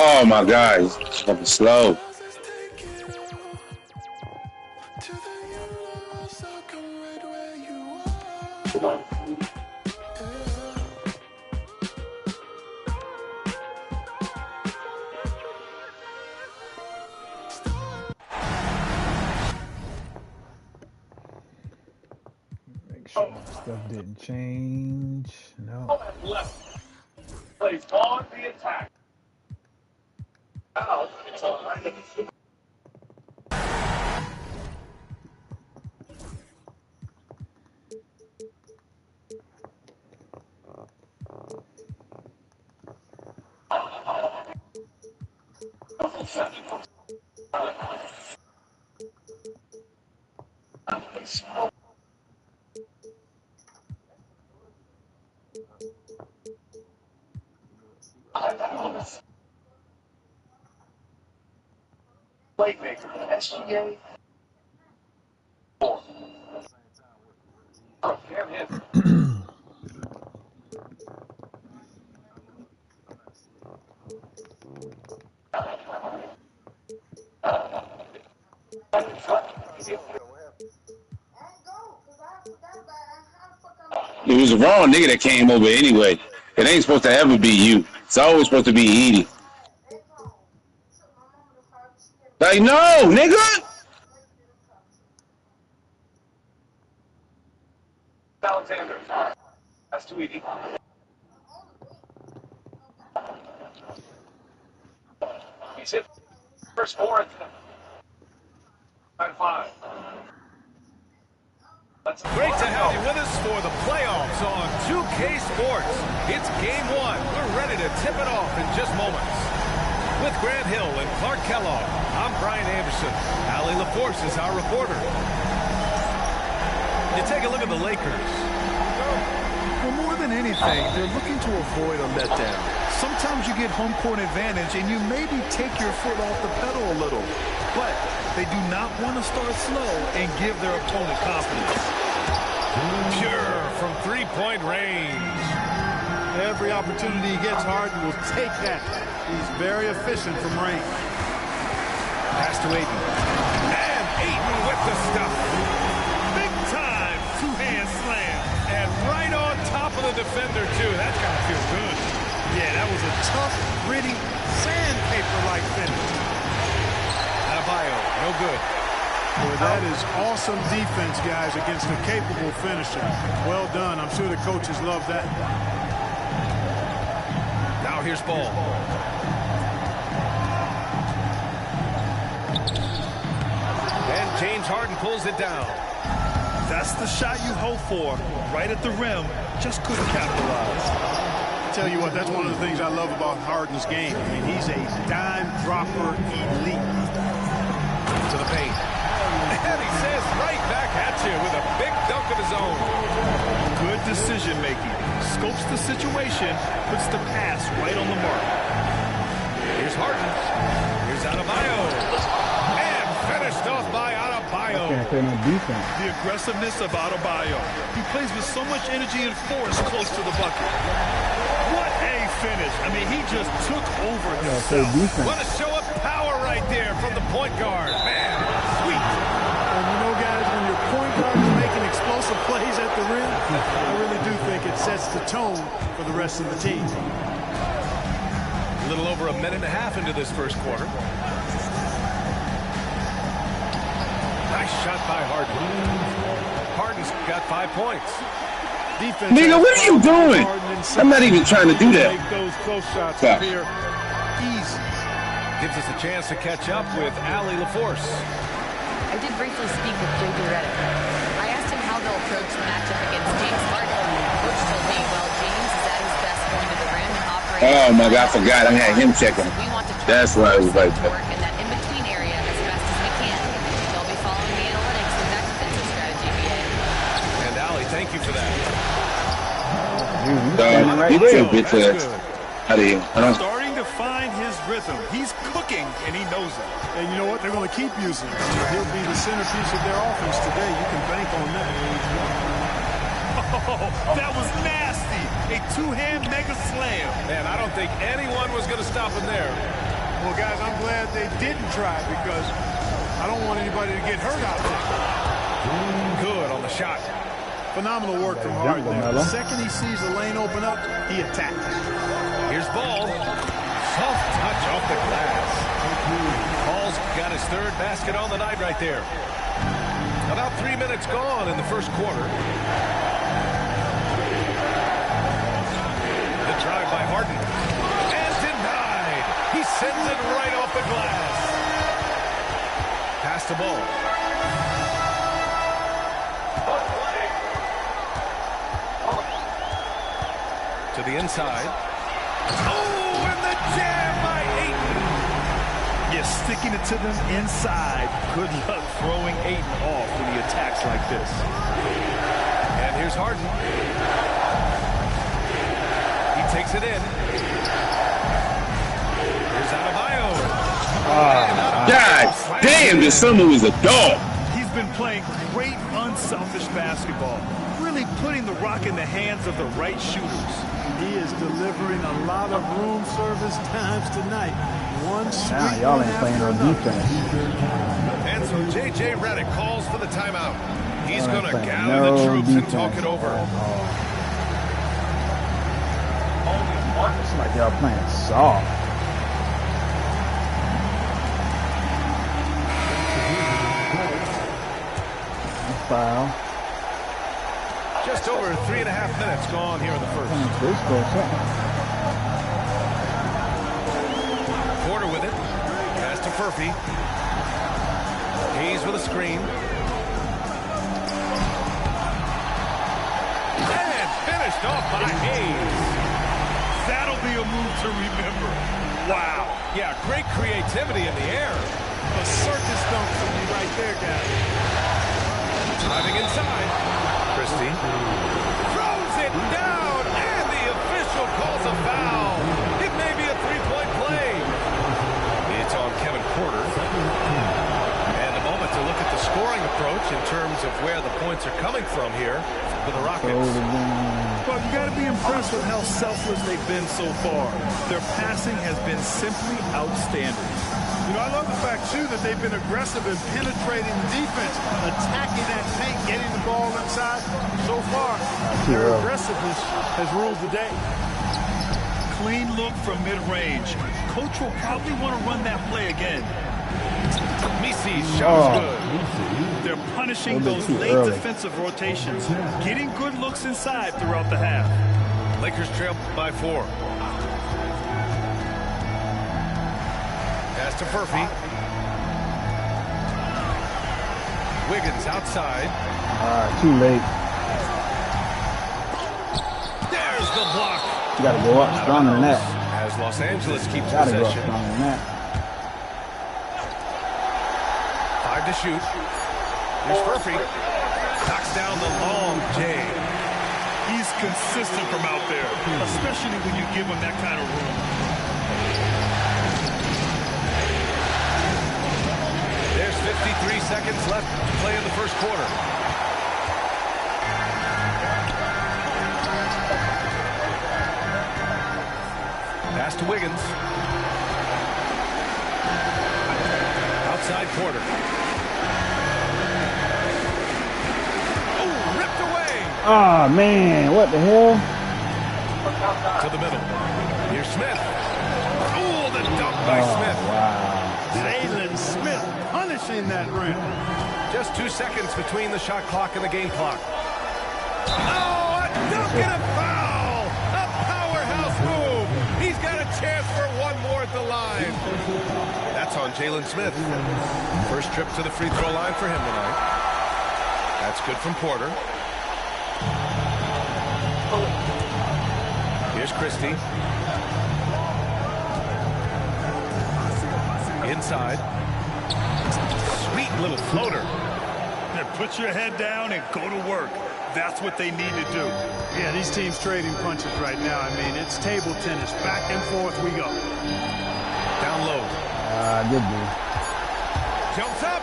Oh my God, it's fucking slow. Make sure my stuff didn't change. No. Plays on the attack. Now it's all right. Playmaker, SGA. It was the wrong nigga that came over anyway. It ain't supposed to ever be you. It's always supposed to be Edie. Like, no, nigga! Alexander. That's too easy. He's hit first four and 5. Great to have you with us for the playoffs on 2K Sports. It's game 1. We're ready to tip it off in just moments. With Grant Hill and Clark Kellogg, I'm Brian Anderson. Allie LaForce is our reporter. You take a look at the Lakers. Well, more than anything, they're looking to avoid a letdown. Sometimes you get home court advantage and you maybe take your foot off the pedal a little. But they do not want to start slow and give their opponent confidence. Pure from three-point range. Every opportunity he gets, Harden will take that. He's very efficient from range. Pass to Ayton. And Ayton with the stuff. Big time two-hand slam. And right on top of the defender, too. That's got to feel good. Yeah, that was a tough, gritty, sandpaper-like finish. Adebayo, no good. Boy, that is awesome defense, guys, against a capable finisher. Well done. I'm sure the coaches love that. Now here's Ball. And James Harden pulls it down. That's the shot you hope for. Right at the rim. Just couldn't capitalize. I tell you what, that's one of the things I love about Harden's game. I mean, he's a dime dropper elite. To the paint. And he says right back at you with a big dunk of his own. Good decision-making. Scopes the situation, puts the pass right on the mark. Here's Harden. Here's Adebayo. And finished off by Adebayo. Can't play no defense. The aggressiveness of Adebayo. He plays with so much energy and force close to the bucket. What a finish. I mean, he just took over himself. What a show of power right there from the point guard. Man, sweet. And you know, guys, when your point guard is making explosive plays at the rim, I really do think it sets the tone for the rest of the team. A little over a minute and a half into this first quarter. Nice shot by Harden. Harden's got 5 points. Defense, Nigga, what are you doing? I'm not even trying to do that. Make those close shots Stop. appear easy. Gives us a chance to catch up with Allie LaForce. I did briefly speak with J.J. Redick. I asked him how they'll approach the matchup against James Harden. Coach told me, well, James is at his best going to the rim and operating. Oh my God, I forgot. I had him checking. We want to try That's why it was like that. work in that in-between area as fast as we can. They'll be following the analytics with that defensive strategy, BA. And Allie, thank you for that. Get your bitch ass out of here. Starting to find his rhythm. He's cooking, and he knows it. And you know what? They're going to keep using him. He'll be the centerpiece of their offense today. You can bank on that. Oh, that was nasty. A two-hand mega slam. Man, I don't think anyone was going to stop him there. Well, guys, I'm glad they didn't try because I don't want anybody to get hurt out there. Good on the shot. Phenomenal work from Harden there. The second he sees the lane open up, he attacks. Here's Ball. Soft touch off the glass. Ball's got his third basket on the night right there. About 3 minutes gone in the first quarter. The drive by Harden. And denied. He sends it right off the glass. Pass the ball. To the inside. Oh, and the jam by Ayton. Yeah, sticking it to them inside. Good luck throwing Ayton off when he attacks like this. And here's Harden. He takes it in. Here's Adebayo. God damn, this summer was a dog. He's been playing great, unselfish basketball. Really putting the rock in the hands of the right shooters. He is delivering a lot of room service times tonight. One sweet y'all one ain't playing after on another. defense. And so J.J. Redick calls for the timeout. He's Y'all going to ain't playing gather the no troops and defense. talk it over. It's like y'all playing soft. Foul. Just over 3.5 minutes gone here in the first. Porter with it. Pass to Furphy. Hayes with a screen. And finished off by Hayes. That'll be a move to remember. Wow. Yeah, great creativity in the air. A circus dunk for me right there, guys. Driving inside. Christie. Throws it down, and the official calls a foul. It may be a three-point play. It's on Kevin Porter. And a moment to look at the scoring approach in terms of where the points are coming from here for the Rockets. Well, you got to be impressed with how selfless they've been so far. Their passing has been simply outstanding. You know, I love the fact, too, that they've been aggressive in penetrating the defense, attacking that paint, getting the ball inside. So far, their aggressiveness has ruled the day. Clean look from mid-range. Coach will probably want to run that play again. Misi's shot is good. They're punishing those late defensive rotations, getting good looks inside throughout the half. Lakers trail by 4. Pass to Furphy. Wiggins outside. Too late. There's the block. You gotta go up stronger than that. As Los Angeles keeps Gotta go up possession. stronger than that. 5 to shoot. Here's Furphy. Knocks down the long J. He's consistent from out there, especially when you give him that kind of room. There's 53 seconds left to play in the first quarter. Pass to Wiggins. Outside Porter. Oh, ripped away. Oh, man. What the hell? To the middle. Here's Smith. Oh, the dunk by Smith. Wow. Jalen Smith punishing that rim. Just 2 seconds between the shot clock and the game clock. Oh, a dunk and a foul! A powerhouse move! He's got a chance for one more at the line. That's on Jalen Smith. First trip to the free throw line for him tonight. That's good from Porter. Here's Christie. Inside. Sweet little floater. Put your head down and go to work. That's what they need to do. Yeah, these teams trading punches right now. I mean, it's table tennis. Back and forth we go. Down low. Good move. Jumps up.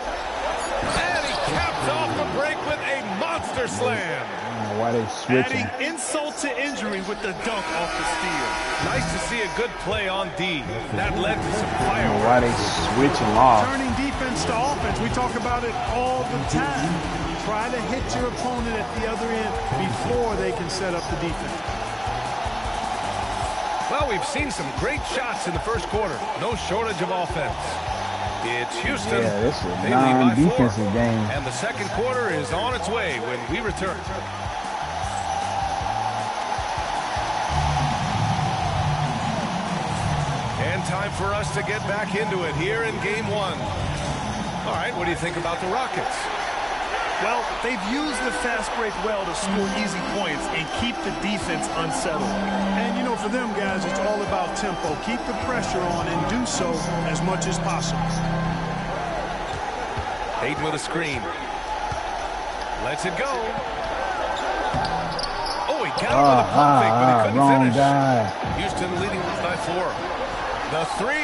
And he caps off the break with a monster slam. I don't know why they switching. Adding insult to injury with the dunk off the steal. Nice to see a good play on D. That led to some I don't know fireworks. why they switch them off. Turning defense to offense. We talk about it all the time. Try to hit your opponent at the other end before they can set up the defense. Well, we've seen some great shots in the first quarter. No shortage of offense. It's Houston. Yeah, this is a They lead by 4. non-defensive game. And the second quarter is on its way when we return. And time for us to get back into it here in game 1. All right, what do you think about the Rockets? Well, they've used the fast break well to score easy points and keep the defense unsettled. And, you know, for them guys, it's all about tempo. Keep the pressure on and do so as much as possible. Ayton with a screen. Lets it go. Oh, he got it with a pump fake, but he couldn't wrong finish. guy. Houston leading by 4. The 3.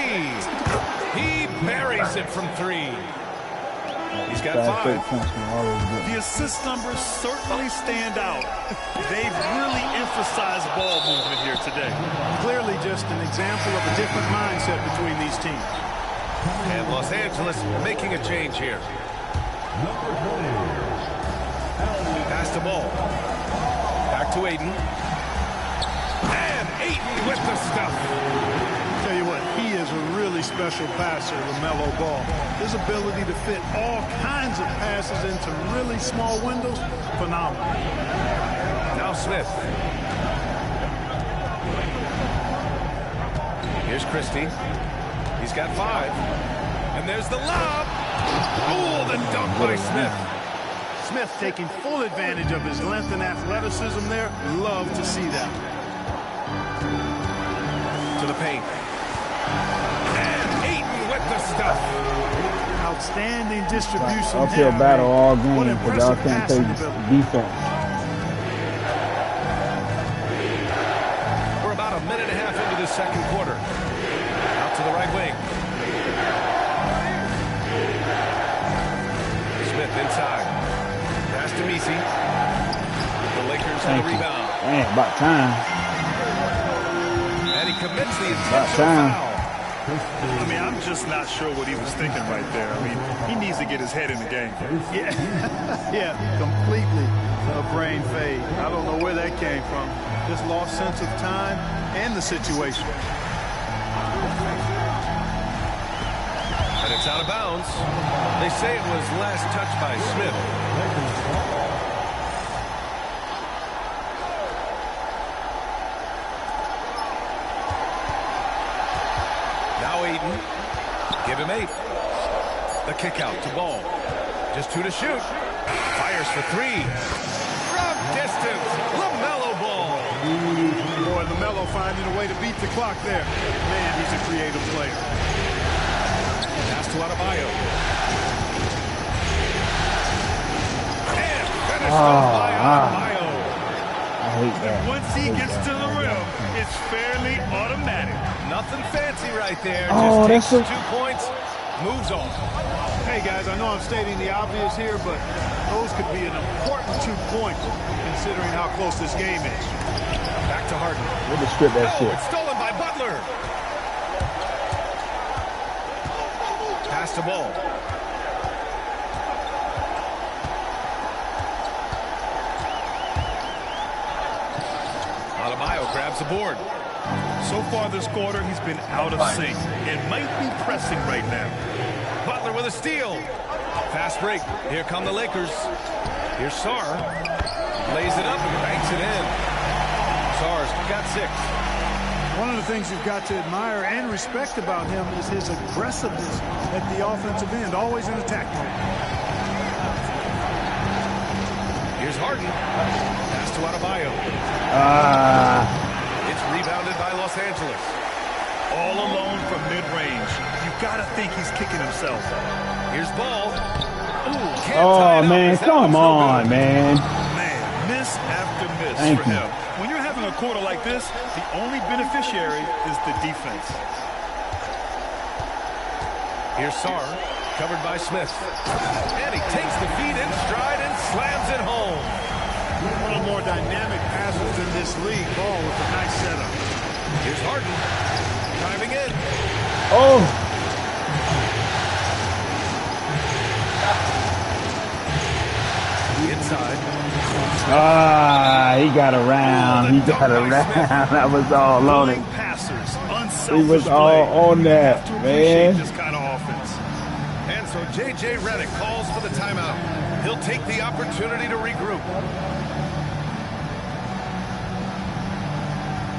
He buries it from 3. He's got Fast break 5. points are always good. The assist numbers certainly stand out. They've really emphasized ball movement here today. Clearly just an example of a different mindset between these teams. And Los Angeles making a change here. Pass the ball. Back to Ayton. And Ayton with the stuff. Tell you what, he is a really special passer, LaMelo Ball. His ability to fit all kinds of passes into really small windows, phenomenal. Now Smith. Here's Christie. He's got 5. And there's the lob. Oh, the dunk by Smith. Smith taking full advantage of his length and athleticism there. Love to see that. To the paint. And Ayton with the stuff. Outstanding distribution. Uphill there, battle man. all What game, but y'all impressive can't play passing ability. defense. We're about a minute and a half into the second quarter. Out to the right wing. Smith inside. Pass to Messi. The Lakers have Thank a you. rebound. Man, about time. And he commits the About intentional time. foul. I mean, I'm just not sure what he was thinking right there. I mean, he needs to get his head in the game. Yeah, yeah, completely a brain fade. I don't know where that came from. Just lost sense of time and the situation. And it's out of bounds. They say it was last touched by Smith. Now Ayton. Give him 8. The kick out to Ball. Just 2 to shoot. Fires for 3. From distance. LaMelo Ball. Boy, LaMelo finding a way to beat the clock there. Man, he's a creative player. Pass to Adebayo. And finished off by Adebayo. I hate that. Once he gets to the rim, it's fairly automatic. Nothing fancy right there. Oh, Just that's takes 2 points. Moves on. Hey, guys, I know I'm stating the obvious here, but those could be an important 2 points considering how close this game is. Back to Harden. We'll just strip that Oh, shit. it's stolen by Butler. Pass the ball. Adebayo grabs the board. So far this quarter, he's been out of sync and might be pressing right now. Butler with a steal. Fast break. Here come the Lakers. Here's Sarr. Lays it up and banks it in. Sarr's got 6. One of the things you've got to admire and respect about him is his aggressiveness at the offensive end, always in attack mode. Here's Harden. Pass to Adebayo. It's rebounded by Los Angeles. All alone from mid-range. You gotta think he's kicking himself. Here's Ball. Ooh, can't tie Oh, it up. man, That come one's no on, good. man. Man, miss after miss Thank for you. him. When you're having a quarter like this, the only beneficiary is the defense. Here's Sarr, covered by Smith. And he takes the feed in stride and slams it home. One of the more dynamic passers in this league. Ball with a nice setup. Here's Harden. Driving in. Oh. Inside. Ah, he got around. He got around. That was all on it. He was all on that, man. This kind of offense. And so J.J. Redick calls for the timeout. He'll take the opportunity to regroup.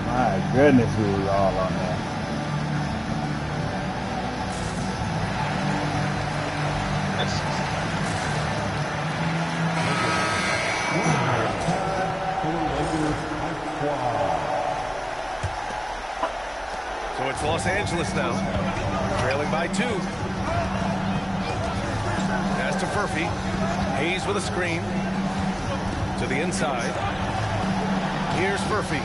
My goodness, we was all on that. So it's Los Angeles now, trailing by 2. Pass to Furphy. Hayes with a screen. To the inside. Here's Furphy.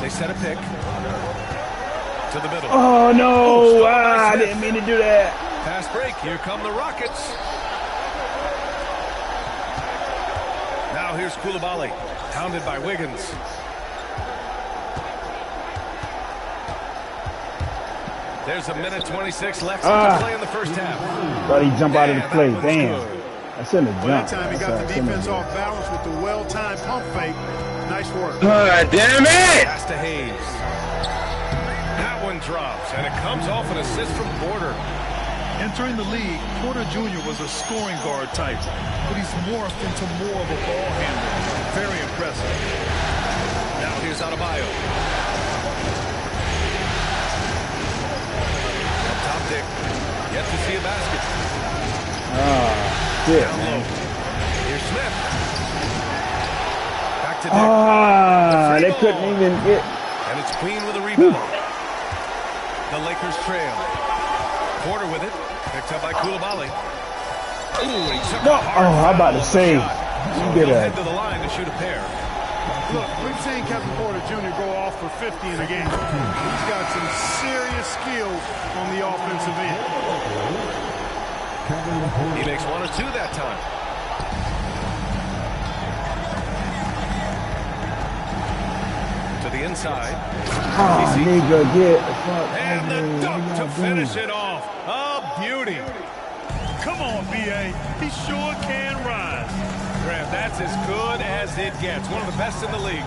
They set a pick. To the middle. Oh, no. I didn't mean to do that. Pass break. Here come the Rockets. Now here's Coulibaly. Pounded by Wiggins. There's a minute 26 left to play in the first half. Thought he'd jump out of the play. Damn. I shouldn't have Well, that jumped. time he got the defense off balance with the well-timed pump fake. Nice work. Damn it! Pass to Hayes. That one drops, and it comes off an assist from Porter. Entering the league, Porter Jr. was a scoring guard type, but he's morphed into more of a ball handler. Very impressive. Now here's Adebayo. Up top, Dick. Yet to see a basket. Shit, Down low. man. Here's Smith. Back to Dick. Ah, they couldn't even get. And it's Queen with a rebound. The Lakers trail. Porter with it. Picked up by Coulibaly. Ooh, he took No. a hard Oh, I'm about to foul say. shot. So You he'll get head a. to the line to shoot a pair. Look, we've seen Kevin Porter Jr. go off for 50 in a game. He's got some serious skills on the offensive end. He makes 1 or 2 that time. To the inside. Oh, nigga, get the fuck. And the dunk to finish it off. A beauty. Come on, B.A. He sure can rise. Graham, that's as good as it gets. One of the best in the league.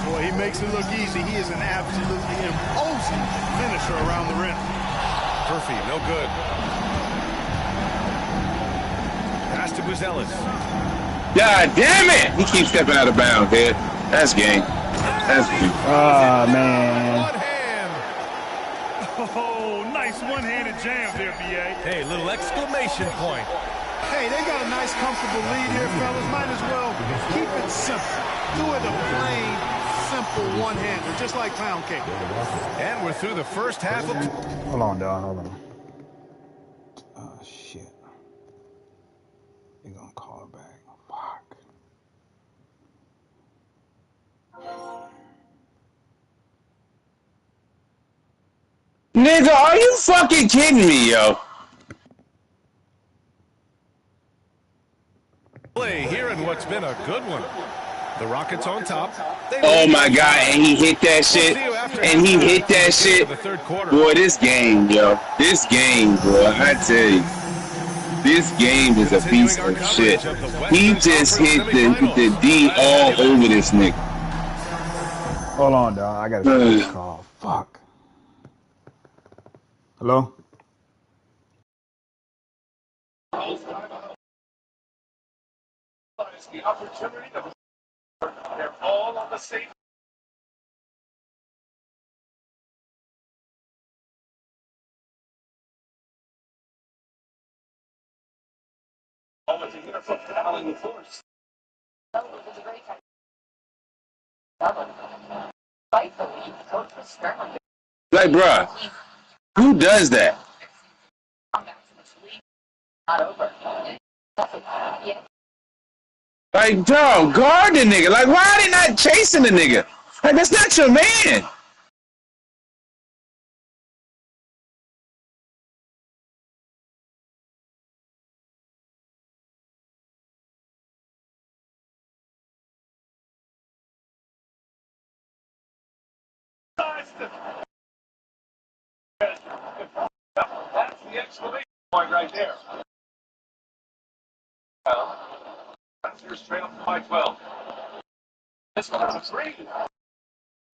Boy, he makes it look easy. He is an absolutely imposing finisher around the rim. Murphy, no good. Pass to Buzelis. God damn it! He keeps stepping out of bounds here. That's game. That's game. Ah, man. One hand. Oh, nice one-handed jam there, B.A. Hey, little exclamation point. Hey, they got a nice, comfortable lead here, fellas. Might as well keep it simple. Do it a plain, simple one-hander, just like pound cake. And we're through the first half of... Hold on, dog. Hold on. Oh, shit. They're gonna call it back. Fuck. Nigga, are you fucking kidding me, yo? play here in what's been a good one. The Rockets on top. Oh my God, and he hit that shit. And he hit that shit. Boy, this game, yo. This game, bro. I tell you. This game is a piece of shit. He just hit the D all over this nigga. Hold on, dog. I gotta take this call. Fuck. Hello? The opportunity to they're all on the same. Oh, it's a uniform fouling the force. Like, bruh, who does that? Like, dog, guard the nigga. Like, why are they not chasing the nigga? Like, that's not your man. That's the exclamation point right there. Raptors trail by 12. This one's a three.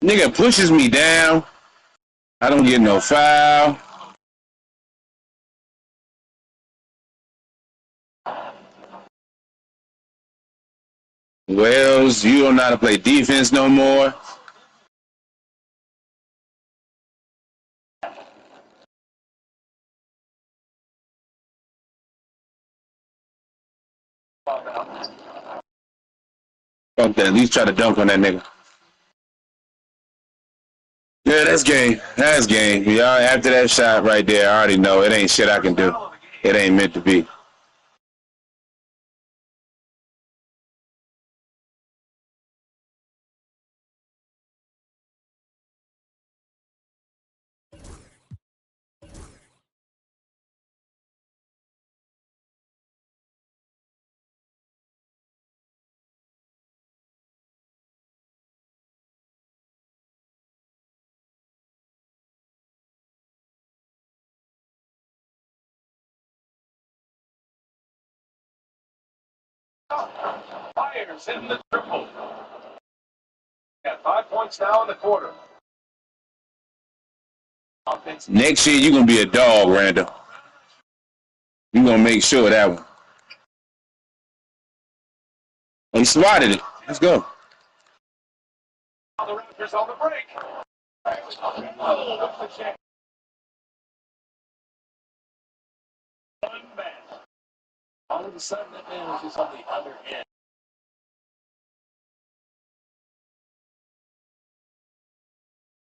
Nigga pushes me down. I don't get no foul. Wells, you don't know how to play defense no more. Fuck that. At least try to dunk on that nigga. Yeah, that's game. That's game. Y'all, after that shot right there, I already know it ain't shit I can do. It ain't meant to be. Fires in the triple. Got 5 points now in the quarter. Next year, you're going to be a dog, Randall. You're going to make sure of that one. He swatted it. Let's go. The Raptors on the break. One man. All of a sudden, that man was just on the other end.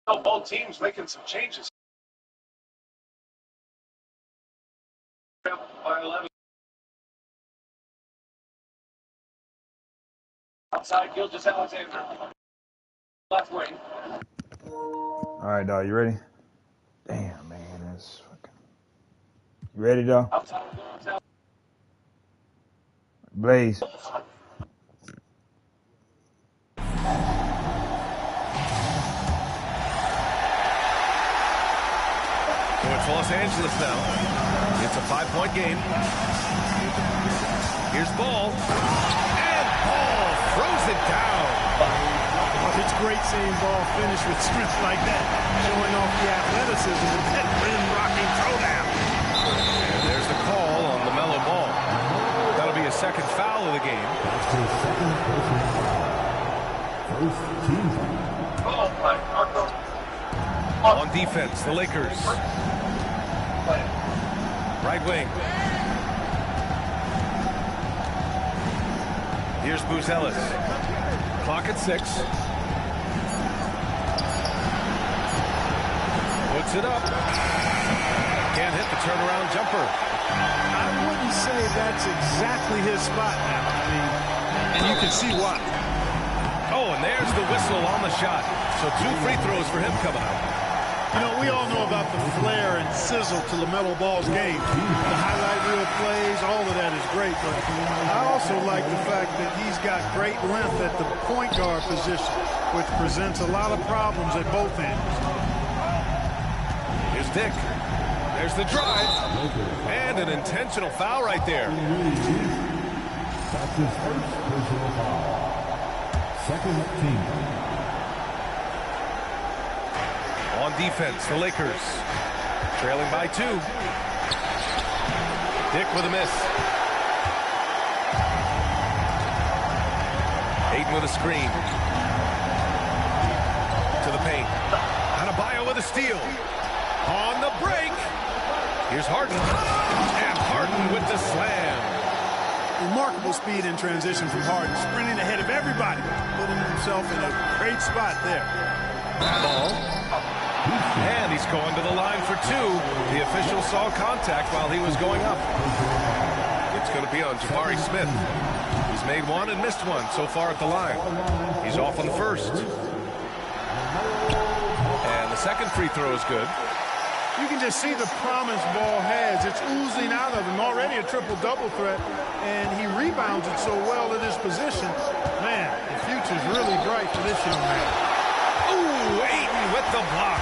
So both teams making some changes. By 11. Outside, Gilgeous-Alexander. Left wing. All right, dog. You ready? Damn, man. That's fucking. You ready, dog? Outside, Blaze. So it's Los Angeles now. It's a 5-point game. Here's Ball. And Ball throws it down. It's great seeing Ball finish with strength like that, showing off the athleticism with that rim-rocking throwdown. And there's the call on LaMelo Ball. That'll be his second foul of the game. On defense, the Lakers. Right wing. Here's Booz Ellis. Clock at 6. Puts it up. Can't hit the turnaround jumper. I wouldn't say that's exactly his spot now. I mean, and you can see why. Oh, and there's the whistle on the shot. So 2 free throws for him coming up. You know, we all know about the flair and sizzle to LaMelo Ball's game. The highlight reel plays, all of that is great. But I also like the fact that he's got great length at the point guard position, which presents a lot of problems at both ends. Here's Dick. There's the drive. And an intentional foul right there. That's his first personal foul. Second team. On defense, the Lakers trailing by 2. Dick with a miss. Ayton with a screen. To the paint. Adebayo with a steal. On the break. Here's Harden. And Harden with the slam. Remarkable speed in transition from Harden, sprinting ahead of everybody, putting himself in a great spot there. Ball. And he's going to the line for 2. The official saw contact while he was going up. It's going to be on Jabari Smith. He's made 1 and missed 1 so far at the line. He's off on the first. And the second free throw is good. You can just see the promise Ball has. It's oozing out of him. Already a triple-double threat, and he rebounds it so well in his position. Man, the future's really bright for this young man. Ooh, Ayton with the block.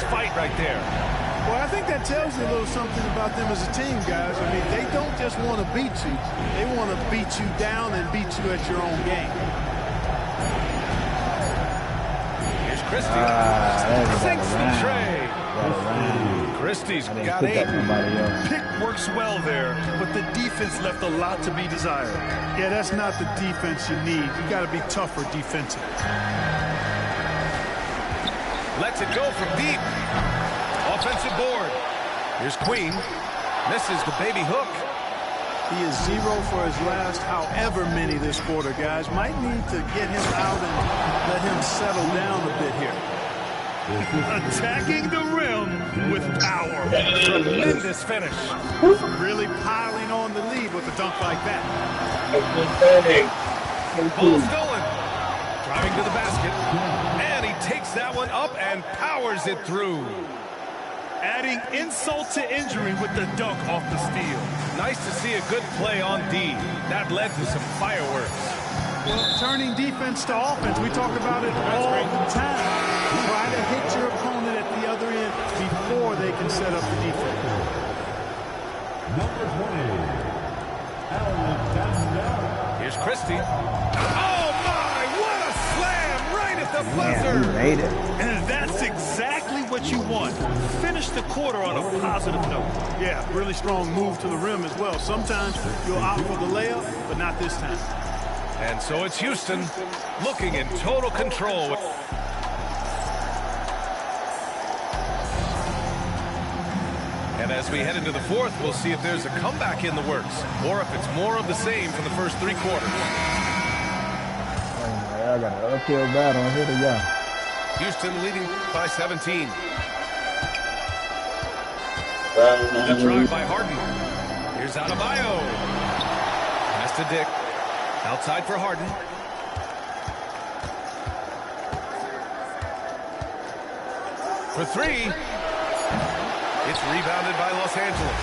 close fight right there. Well, I think that tells you a little something about them as a team, guys. I mean, they don't just want to beat you. They want to beat you down and beat you at your own game. Here's Christie. Sinks the tray. Christie's got 8. Pick works well there, but the defense left a lot to be desired. Yeah, that's not the defense you need. You got to be tougher defensively. Lets it go from deep. Offensive board. Here's Queen. Misses the baby hook. He is 0 for his last however many this quarter, guys. Might need to get him out and let him settle down a bit here. Attacking the rim with power. Tremendous finish. Really piling on the lead with a dunk like that. Ball stolen. Driving to the basket. And he takes that one up and powers it through. Adding insult to injury with the dunk off the steal. Nice to see a good play on D. That led to some fireworks. Well, turning defense to offense, we talk about it all the time. Try to hit your opponent at the other end before they can set up the defense. Number 20, Alexander. Here's Christie. Oh, my! What a slam right at the buzzer! He made it. And that's exactly what you want. Finish the quarter on a positive note. Yeah, really strong move to the rim as well. Sometimes you'll opt for the layup, but not this time. And so it's Houston looking in total control. And as we head into the fourth, we'll see if there's a comeback in the works or if it's more of the same for the first 3 quarters. I got an uphill battle here to go. Houston leading by 17. The drive by Harden. Here's Adebayo. Pass to Dick. Outside for Harden. For 3. It's rebounded by Los Angeles.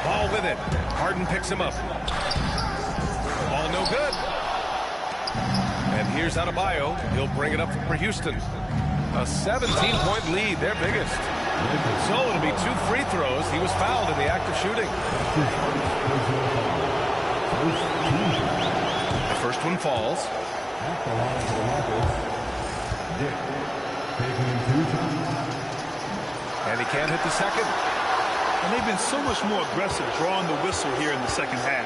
Ball with it. Harden picks him up. Ball no good. And here's Adebayo. He'll bring it up for Houston. A 17-point lead, their biggest. So it'll be 2 free throws. He was fouled in the act of shooting. The first one falls. And he can't hit the second. And they've been so much more aggressive drawing the whistle here in the second half.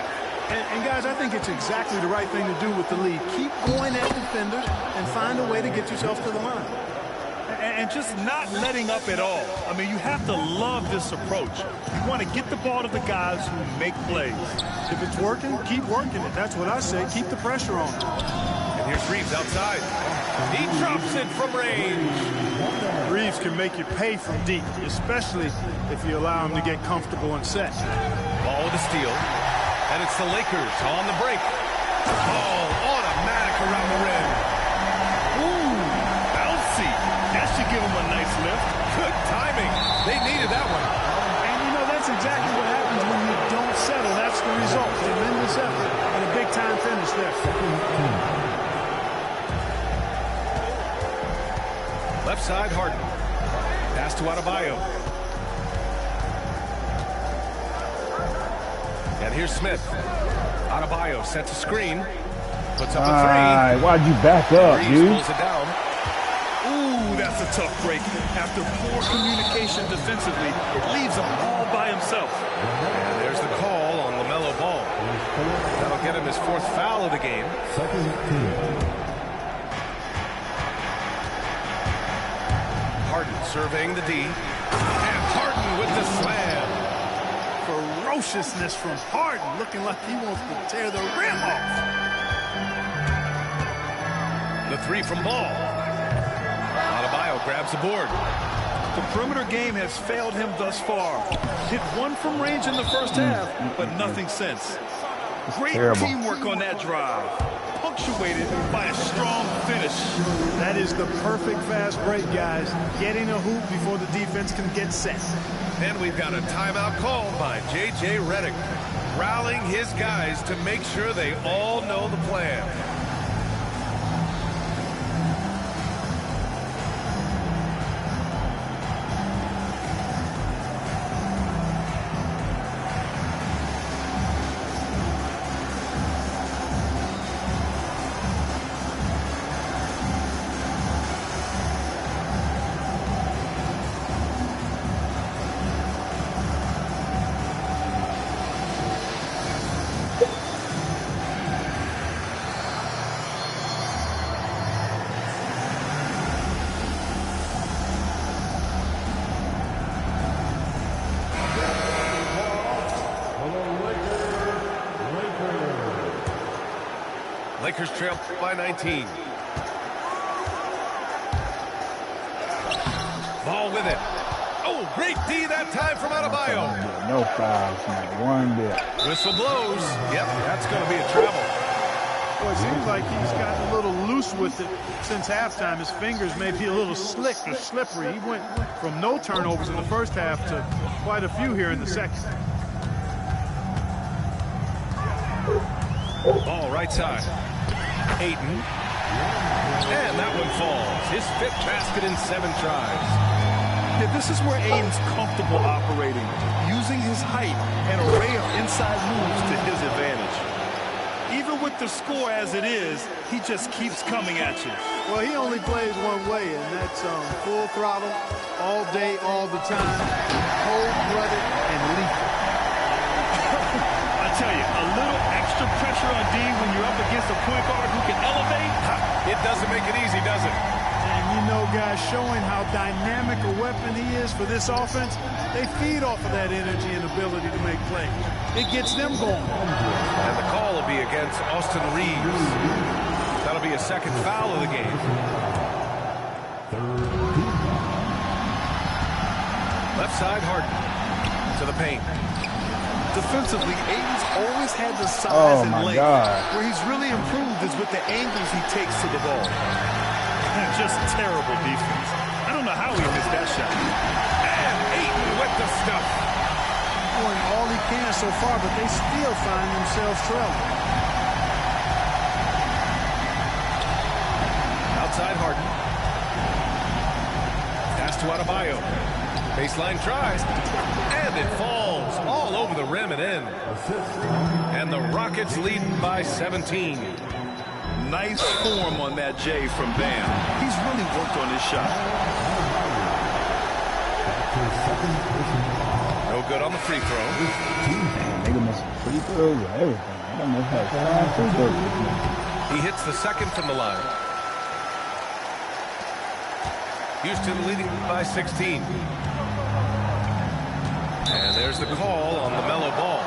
And guys, I think it's exactly the right thing to do with the lead. Keep going at defenders and find a way to get yourself to the line. And just not letting up at all. I mean, you have to love this approach. You want to get the ball to the guys who make plays. If it's working, keep working it. That's what I say. Keep the pressure on. And here's Reeves outside. He drops it from range. Reeves can make you pay from deep, especially if you allow him to get comfortable and set. Ball with a steal. And it's the Lakers on the break. Ball automatic around the rim. Ooh, bouncy. That should give him a nice lift. Good timing. They needed that one. And, you know, that's exactly what happens when you don't settle. That's the result. Tremendous effort and a big-time finish there. Left side, Harden. Pass to Adebayo. And here's Smith. Adebayo sets a screen. Puts up a 3. Why'd you back up, Reeves dude? pulls it down. Ooh, that's a tough break. After poor communication defensively, it leaves him all by himself. And there's the call on LaMelo Ball. That'll get him his 4th foul of the game. Harden surveying the D. And Harden with the slam. Ferociousness from Harden, looking like he wants to tear the rim off. The 3 from Ball. Adebayo grabs the board. The perimeter game has failed him thus far. Hit 1 from range in the first half, but nothing since. Great teamwork on that drive, punctuated by a strong finish. That is the perfect fast break, guys. Getting a hoop before the defense can get set. And we've got a timeout called by J.J. Redick, rallying his guys to make sure they all know the plan. Lakers trail by 19. Ball with it. Oh, great D that time from Adebayo. No fouls, not one bit. Whistle blows. Yep, that's going to be a travel. Well, it seems like he's gotten a little loose with it since halftime. His fingers may be a little slick or slippery. He went from no turnovers in the first half to quite a few here in the second. Ball right side. Ayton. And that one falls. His 5th basket in 7 tries. Yeah, this is where Ayton's comfortable operating, using his height and array of inside moves to his advantage. Even with the score as it is, he just keeps coming at you. Well, he only plays one way, and that's full throttle, all day, all the time, cold-blooded and lethal. I tell you, a little extra pressure on D when you're up against a point guard who can elevate. It doesn't make it easy, does it? And you know, guys, showing how dynamic a weapon he is for this offense, they feed off of that energy and ability to make plays. It gets them going. And the call will be against Austin Reeves. That'll be a 2nd foul of the game. Left side, Harden to the paint. Defensively, Ayton's always had the size and length. God. Where he's really improved is with the angles he takes to the ball. Just terrible defense. I don't know how he missed that shot. And Ayton with the stuff. Doing all he can so far, but they still find themselves trailing. Outside Harden. Pass to Adebayo. Baseline tries. And it falls all over the rim and in. And the Rockets lead by 17. Nice form on that J from Bam. He's really worked on his shot. No good on the free throw. Nigga missing free throws or everything. I must have 5 free throws. He hits the 2nd from the line. Houston leading by 16. And there's the call on the Melo Ball.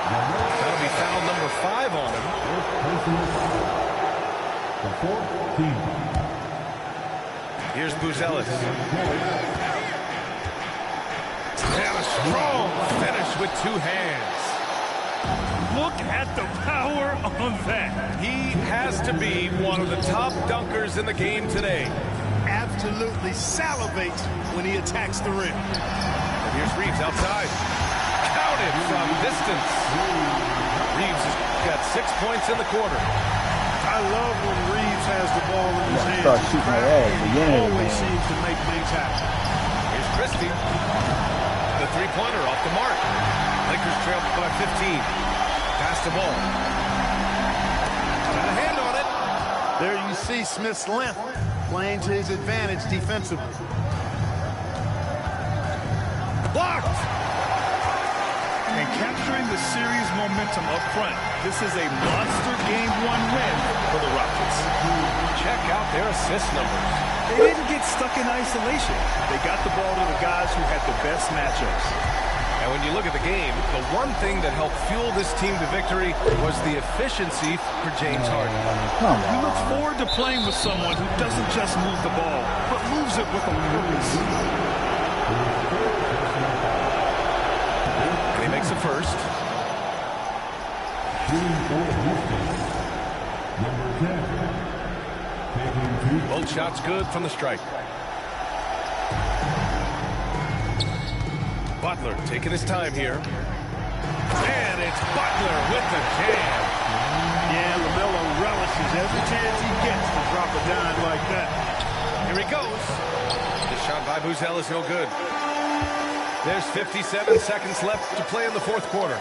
That'll be foul number 5 on him. Here's Buzelis. And a strong finish with 2 hands. Look at the power on that. He has to be one of the top dunkers in the game today. Absolutely salivates when he attacks the rim. And here's Reeves outside. Counted from distance. Reeves has got 6 points in the quarter. I love when Reeves has the ball in his hands. Start shooting that ass again. He always seems to make things happen. Here's Christie. The 3-pointer off the mark. Lakers trail by 15. Pass the ball. Got a hand on it. There you see Smith's length playing to his advantage defensively. Blocked. And capturing the series momentum up front. This is a monster Game 1 win for the Rockets. Check out their assist numbers. They didn't get stuck in isolation. They got the ball to the guys who had the best matchups. And when you look at the game, the one thing that helped fuel this team to victory was the efficiency for James Harden. Come We on. look forward to playing with someone who doesn't just move the ball, but moves it with a purpose. And he makes a first. Both shots good from the stripe. Butler taking his time here. And it's Butler with the jam. Yeah, LaMelo relishes every chance he gets to drop a dime like that. Here he goes. The shot by Buzelis no good. There's 57 seconds left to play in the 4th quarter.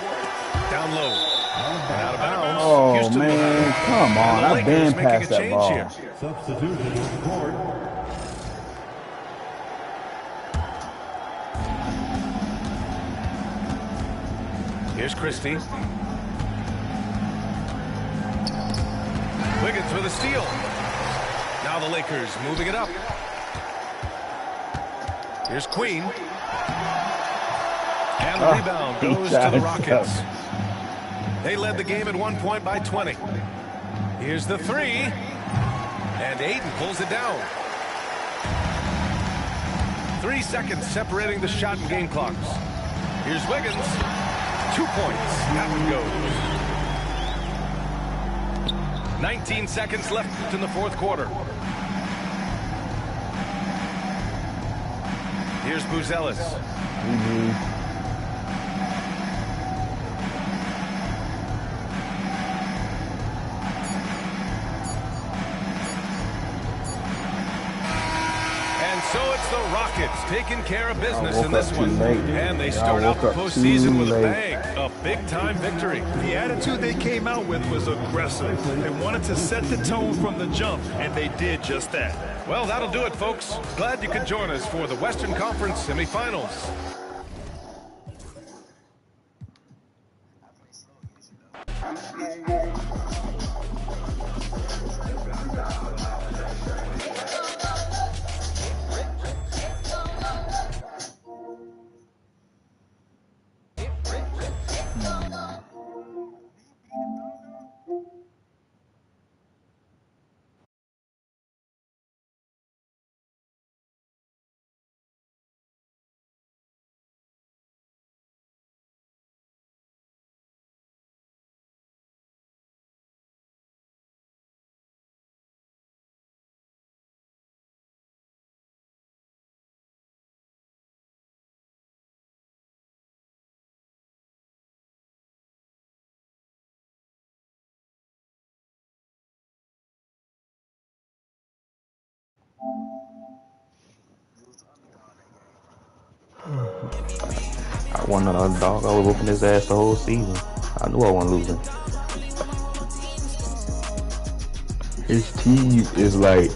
Down low. And out of bounds. Oh, Houston man. Come on. I've been past that ball. Here. Substitution on court. Here's Christie. Wiggins with a steal. Now the Lakers moving it up. Here's Queen. And the rebound goes to the Rockets. They led the game at one point by 20. Here's the three. And Ayton pulls it down. 3 seconds separating the shot and game clocks. Here's Wiggins. 2 points. That one goes. 19 seconds left in the fourth quarter. Here's Buzelis. And so it's the Rockets taking care of business in this one. And they start out the postseason with a bang. A big-time victory. The attitude they came out with was aggressive. They wanted to set the tone from the jump, and they did just that. Well, that'll do it, folks. Glad you could join us for the Western Conference semifinals. I wasn't an underdog. I was whooping his ass the whole season. I knew I wasn't losing. His team is like...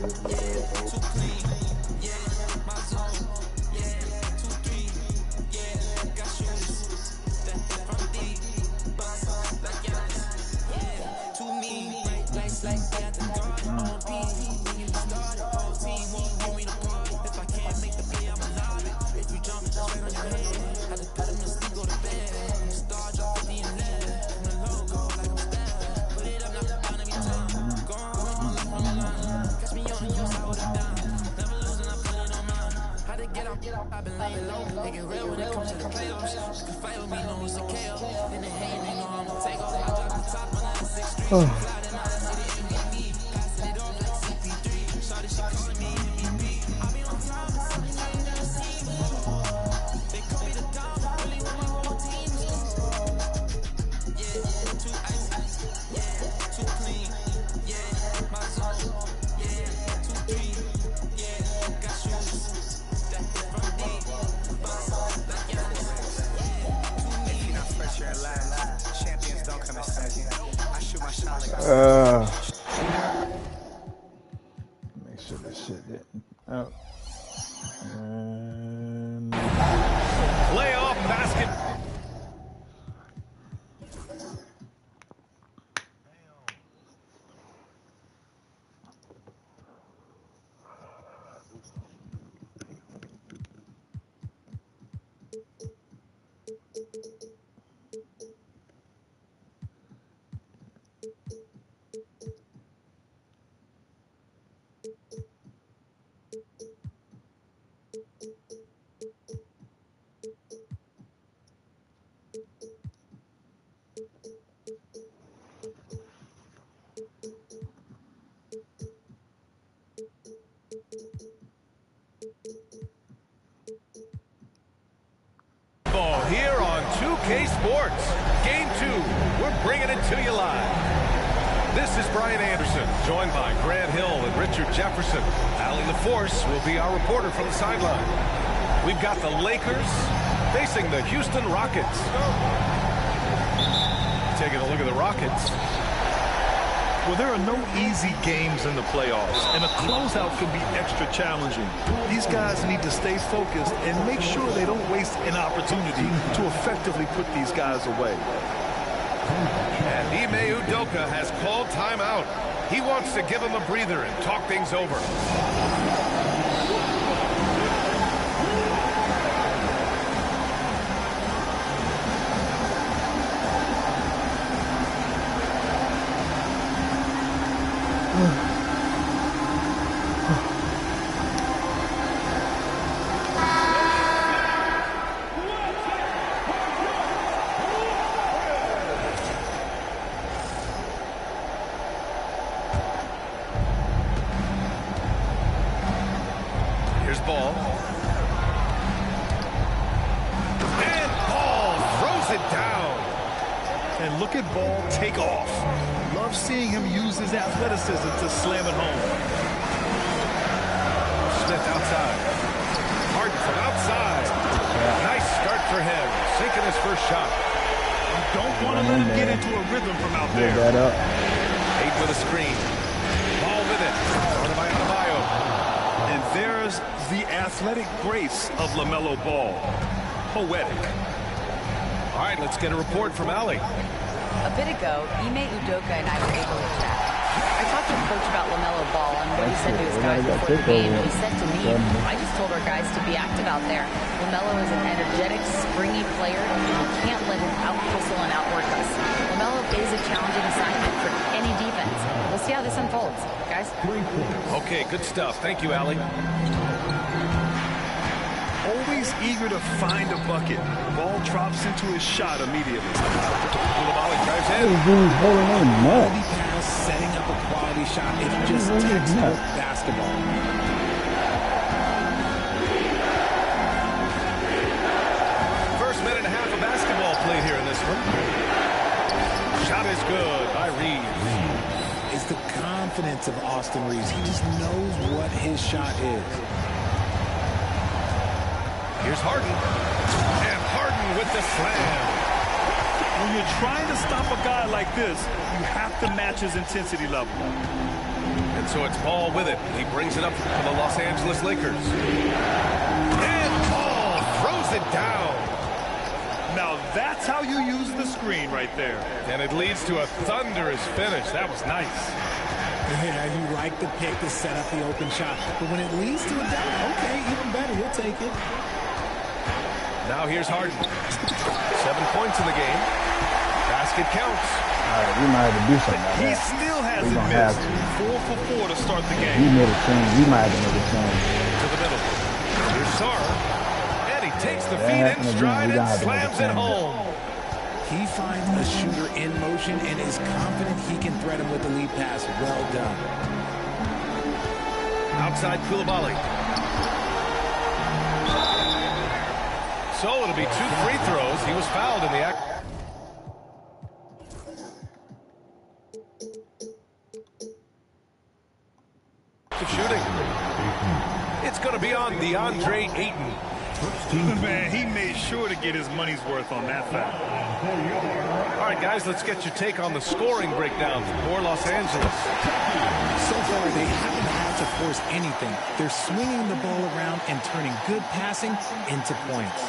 make sure this shit didn't out. And playoff basket. Here on 2K Sports, Game 2, we're bringing it to you live. This is Brian Anderson, joined by Grant Hill and Richard Jefferson. Allie LaForce will be our reporter from the sideline. We've got the Lakers facing the Houston Rockets. Taking a look at the Rockets. Well, there are no easy games in the playoffs, and a closeout can be extra challenging. These guys need to stay focused and make sure they don't waste an opportunity to effectively put these guys away. And Ime Udoka has called timeout. He wants to give them a breather and talk things over. look at Ball take off. Love seeing him use his athleticism to slam it home. Smith outside. Harden from outside. Nice start for him. Sinking his first shot. You don't want to let him get into a rhythm from out there. That up. Eight with a screen. Ball with it. Started by Adebayo. And there's the athletic grace of LaMelo Ball. Poetic. All right, let's get a report from Allie. A bit ago, Ime Udoka and I were able to chat. I talked to the coach about LaMelo Ball and what he said to his guys before the game, and he said to me, I just told our guys to be active out there. LaMelo is an energetic, springy player, and we can't let him out-hustle and outwork us. LaMelo is a challenging assignment for any defense. We'll see how this unfolds, guys. Okay, good stuff. Thank you, Allie. Always eager to find a bucket. Ball drops into his shot immediately. Coulibaly drives in. Dude's holding on nuts. Quality pass, setting up a quality shot. It's just textbook basketball. First minute and a half of basketball played here in this one. Shot is good by Reeves. It's the confidence of Austin Reeves. He just knows what his shot is. Here's Harden. And Harden with the slam. When you're trying to stop a guy like this, you have to match his intensity level. And so it's Ball with it. He brings it up for the Los Angeles Lakers. And Ball throws it down. Now that's how you use the screen right there. And it leads to a thunderous finish. That was nice. Yeah, you like the pick to set up the open shot. But when it leads to a dunk, okay, even better, you'll take it. Now here's Harden. 7 points in the game. Basket counts. All right, we might have to do something about He that. still We hasn't gonna have missed. to. 4 for 4 to start the We game. made a change. We might have to make a change. To the middle. Here's Sarr. And he takes the That feet in happened again. stride We and gotta make a slams it change. home. He finds a shooter in motion and is confident he can thread him with the lead pass. Well done. Outside Coulibaly. So it'll be 2 free throws. He was fouled in the act. Shooting. It's going to be on DeAndre Ayton. Man, he made sure to get his money's worth on that foul. All right, guys, let's get your take on the scoring breakdown for Los Angeles. So far, they haven't had to force anything. They're swinging the ball around and turning good passing into points.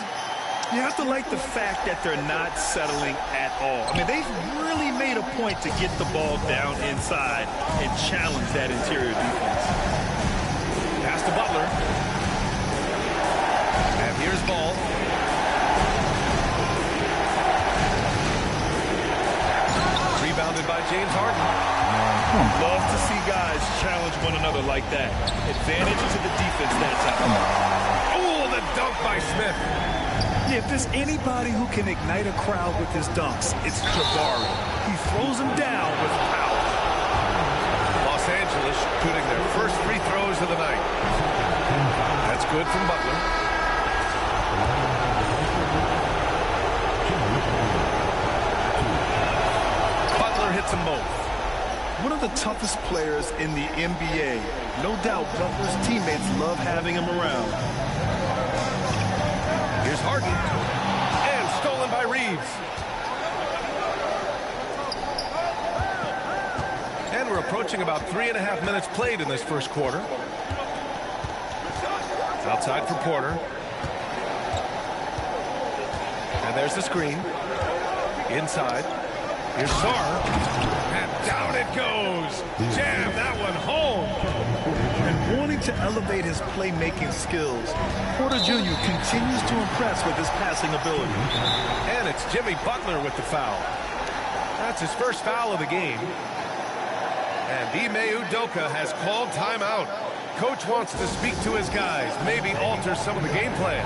You have to like the fact that they're not settling at all. I mean, they've really made a point to get the ball down inside and challenge that interior defense. Pass to Butler. And here's Ball. Rebounded by James Harden. Love to see guys challenge one another like that. Advantage to the defense that time. Oh, the dunk by Smith. Yeah, if there's anybody who can ignite a crowd with his dunks, it's Jabari. He throws them down with power. Los Angeles shooting their first free throws of the night. That's good from Butler. Butler hits them both. One of the toughest players in the NBA. No doubt Butler's teammates love having him around. Here's Harden. And stolen by Reeves. And we're approaching about 3.5 minutes played in this first quarter. Outside for Porter. And there's the screen. Inside. Here's Sarr. And down it goes. Jam that one home. And wanting to elevate his playmaking skills, Porter Jr. continues to impress with his passing ability. And it's Jimmy Butler with the foul. That's his first foul of the game. And Ime Udoka has called timeout. Coach wants to speak to his guys, maybe alter some of the game plan.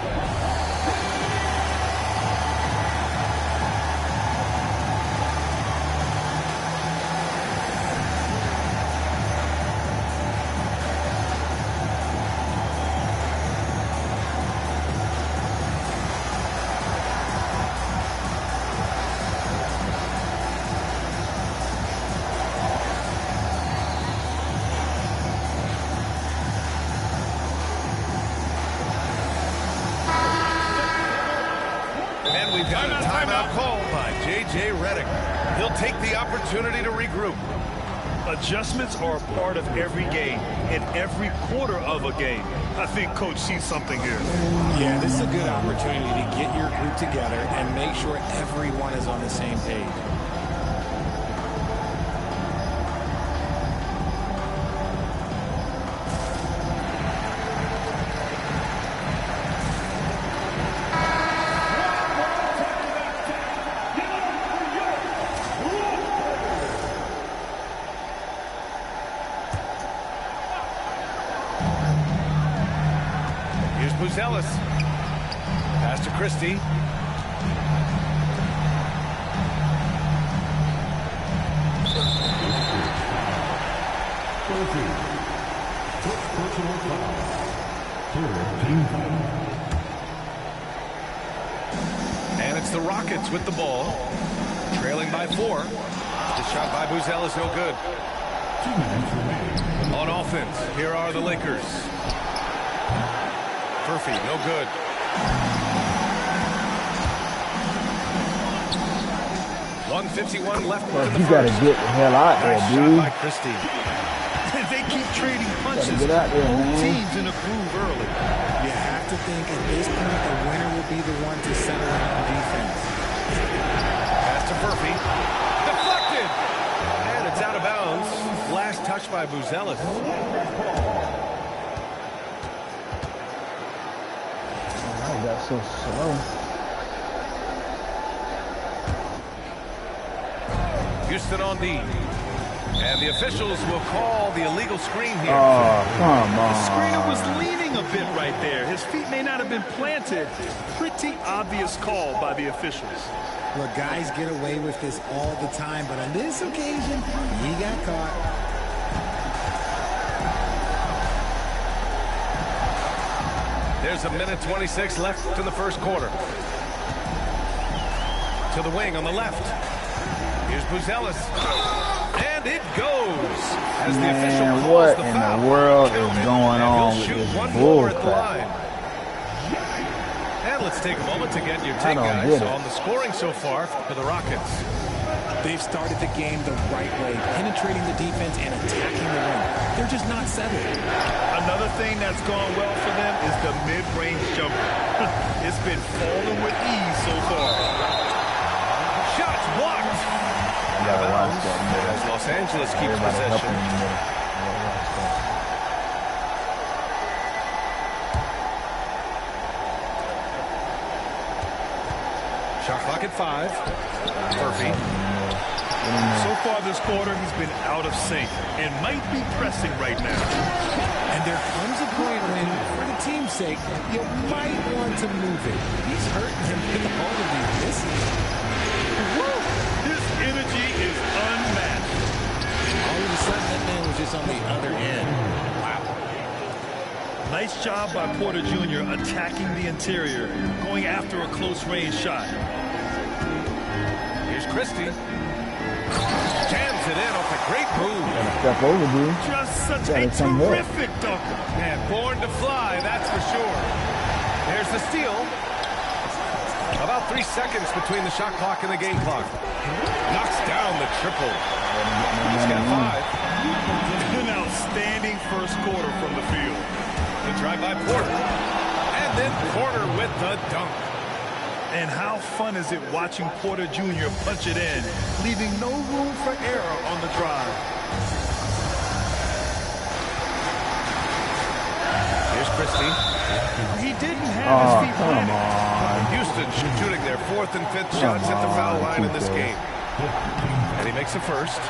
we've got a timeout called by J.J. Redick. He'll take the opportunity to regroup. Adjustments are a part of every game and every quarter of a game. I think Coach sees something here. Yeah, this is a good opportunity to get your group together and make sure everyone is on the same page. Buzelis. Pass to Christie. And it's the Rockets with the ball. Trailing by 4. The shot by Buzelis, no good. On offense, here are the Lakers. Murphy, no good. .151 left. You gotta get the hell out there, dude. By Christie. They keep trading punches. Get out there, Both man. teams in a groove early. You have to think at this point the winner will be the one to settle in on defense. Pass to Murphy. Deflected. And it's out of bounds. Last touch by Buzelis. Got so slow. Houston on D. And the officials will call the illegal screen here. Oh, come on. The screener was leaning a bit right there. His feet may not have been planted. Pretty obvious call by the officials. Look, guys get away with this all the time, but on this occasion, he got caught. There's a minute 26 left in the first quarter. To the wing on the left. Here's Buzelis. And it goes. As the official calls what the in foul. the world is Counted, going and on he'll with shoot this one more at the bullcrap? line. And let's take a moment to get your I take, don't guys, get it. on the scoring so far for the Rockets. They've started the game the right way, penetrating the defense and attacking the rim. They're just not settled. Another thing that's gone well for them is the mid-range jumper. It's been falling with ease so far. Shots blocked. You gotta watch that, man. As Los Angeles keeps Everybody helping possession. me, man. You gotta watch that. Shot clock at 5. Murphy. So far this quarter, he's been out of sync and might be pressing right now. And there comes a point when, for the team's sake, you might want to move it. He's hurting him with all of these misses. Woo! His energy is unmatched. All of a sudden, that man was just on the other end. Wow. Nice job by Porter Jr. attacking the interior, going after a close-range shot. Here's Christie. Jams it in off a great move. Step over, dude. Just such Gotta a come up. terrific dunker. And born to fly, that's for sure. There's the steal. About 3 seconds between the shot clock and the game clock. Knocks down the triple. He's got 5. An outstanding first quarter from the field. The drive by Porter. And then Porter with the dunk. And how fun is it watching Porter Jr. punch it in, leaving no room for error on the drive. Here's Christie. He didn't have his feet Come planted. on. Houston shooting their 4th and 5th shots at the foul line in this game. And he makes the first.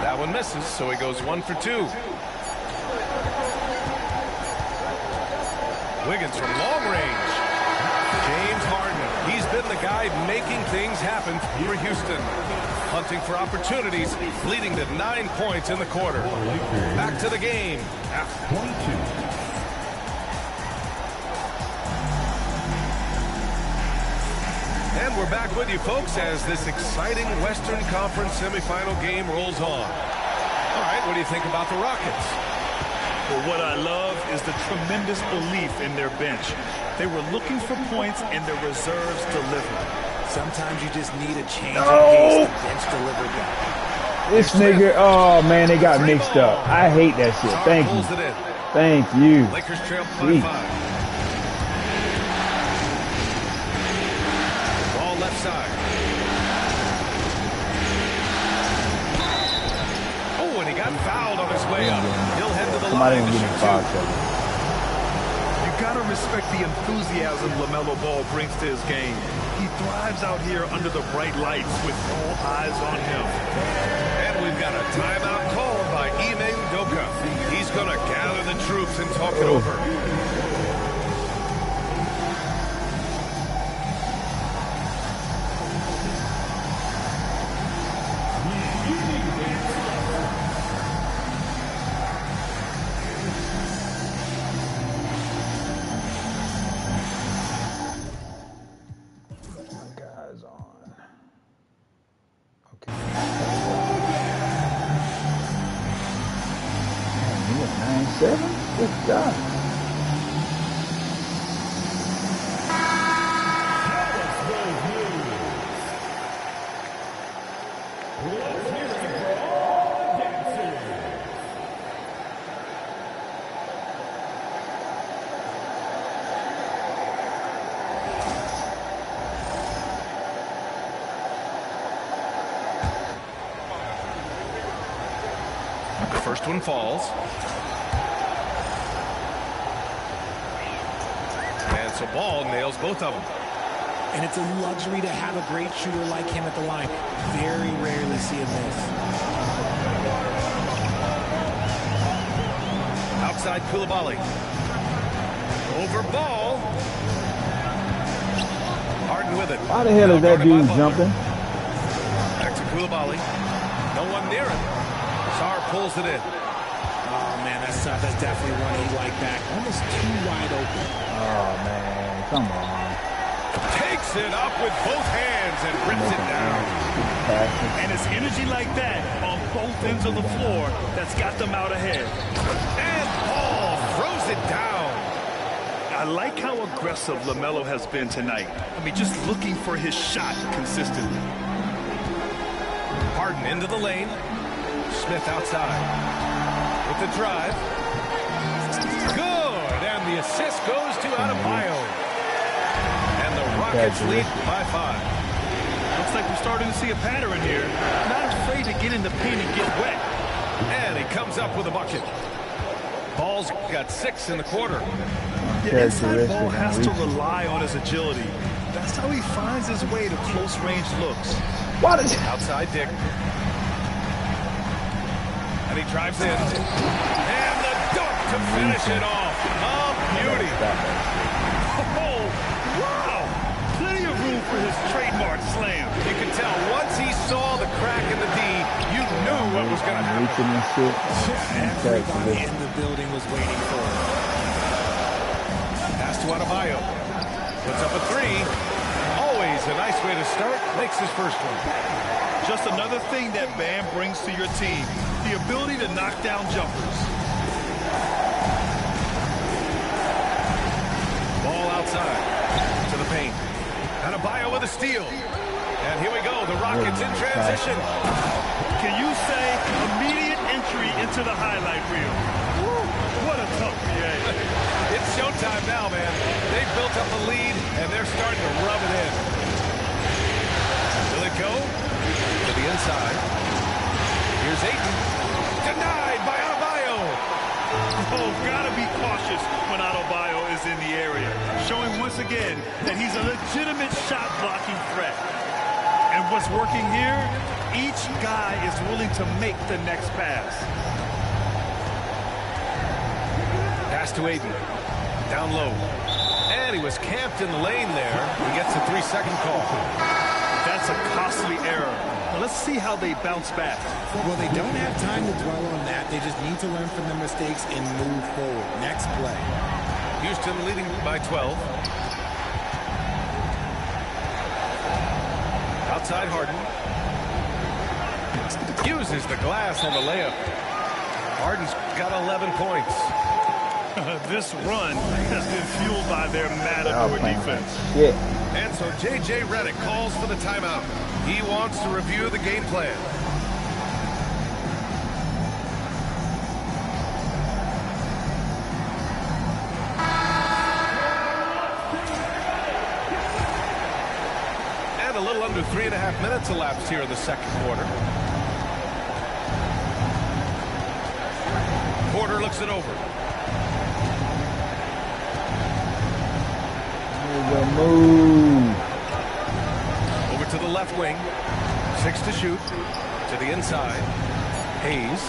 That one misses, so he goes 1 for 2. Wiggins from long range. James Harden. He's been the guy making things happen for Houston. Hunting for opportunities, leading to 9 points in the quarter. Back to the game. And we're back with you, folks, as this exciting Western Conference semifinal game rolls on. All right, what do you think about the Rockets? Well, what I love is the tremendous belief in their bench. They were looking for points, and their reserves delivered. Sometimes you just need a change of pace. The bench delivered that. This nigga, oh man, they got mixed up. I hate that shit. Thank you. Thank you. Lakers trail 5-5. Ball left side. Oh, and he got fouled on his way up. He'll head to the line to shoot two. You gotta respect the enthusiasm LaMelo Ball brings to his game. He thrives out here under the bright lights with all eyes on him. And we've got a timeout called by Ime Udoka. He's going to gather the troops and talk it over. Guys on. Okay. 9-7? Good job. First one falls. And so Ball nails both of them. And it's a luxury to have a great shooter like him at the line. Very rarely see him miss. Outside Coulibaly. Over Ball. Harden with it. Why the hell is that dude jumping? Back to Coulibaly. No one near him. Sarr pulls it in. Oh, man, that's definitely one he'd like back. Almost too wide open. Oh, man. Come on. Takes it up with both hands and rips it down. And it's energy like that on both ends of the floor that's got them out ahead. And Ball throws it down. I like how aggressive LaMelo has been tonight. I mean, just looking for his shot consistently. Harden into the lane. Smith outside with the drive. Good, and the assist goes to Adebayo. And the Rockets lead by 5. Looks like we're starting to see a pattern here. Not afraid to get in the paint and get wet. And he comes up with a bucket. Ball's got 6 in the quarter. Yeah, inside Ball has to rely on his agility. That's how he finds his way to close-range looks. What is outside Dick? And he drives in. And the dunk to finish it off. Oh, beauty. Oh, wow. Plenty of room for his trademark slam. You can tell once he saw the crack in the D, you knew what was going to happen. Everybody in the building was waiting for it. Pass to Adebayo. Puts up a 3. Always a nice way to start. Makes his first one. Just another thing that Bam brings to your team. The ability to knock down jumpers. Ball outside to the paint. Adebayo with a steal. And here we go. The Rockets in transition. Can you say immediate entry into the highlight reel? Woo, what a tough PA. It's showtime now, man. They've built up a lead, and they're starting to rub it in. Will it go? To the inside. Here's Ayton. Denied by Adebayo. Oh, gotta be cautious when Adebayo is in the area. Showing once again that he's a legitimate shot-blocking threat. And what's working here, each guy is willing to make the next pass. Pass to Ayton. Down low. And he was camped in the lane there. He gets a 3-second call. That's a costly error. Well, let's see how they bounce back. Well, they don't have time to dwell on that. They just need to learn from their mistakes and move forward. Next play. Houston leading by 12. Outside Harden. Uses the glass on the layup. Harden's got 11 points. This run has been fueled by their Matador defense. Yeah. And so J.J. Redick calls for the timeout. He wants to review the game plan. And a little under 3.5 minutes elapsed here in the second quarter. Porter looks it over. The move. Over to the left wing. 6 to shoot. To the inside. Hayes.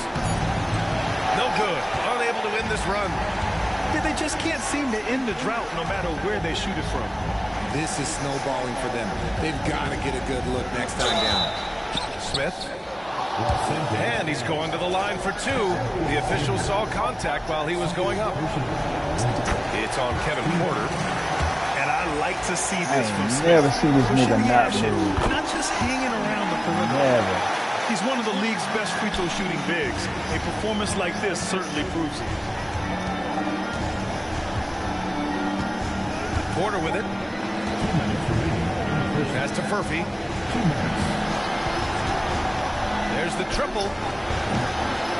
No good. Unable to win this run. Yeah, they just can't seem to end the drought no matter where they shoot it from. This is snowballing for them. They've got to get a good look next time down. Smith. And he's going to the line for 2. The official saw contact while he was going up. It's on Kevin Porter. I like to see this from Smith. Never see this nigga not move. Not just hanging around the perimeter. Never. He's one of the league's best free throw shooting bigs. A performance like this certainly proves it. Porter with it. Pass to Furphy. There's the triple.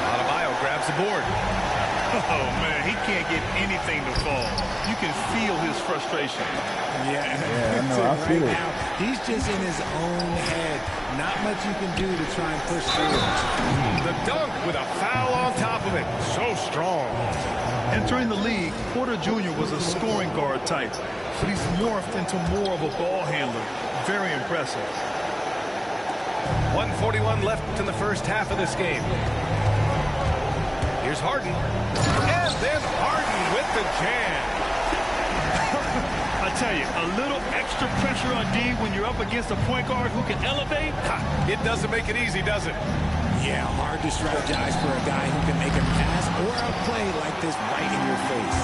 Adebayo grabs the board. Oh, man, he can't get anything to fall. You can feel his frustration. Yeah, I know. I feel it. Now, he's just in his own head. Not much you can do to try and push through. The dunk with a foul on top of it. So strong. Entering the league, Porter Jr. was a scoring guard type, but he's morphed into more of a ball handler. Very impressive. 1:41 left in the first half of this game. Here's Harden. And then Harden with the jam. I tell you, a little extra pressure on D when you're up against a point guard who can elevate. It doesn't make it easy, does it? Yeah, hard to strategize for a guy who can make a pass or a play like this right in your face.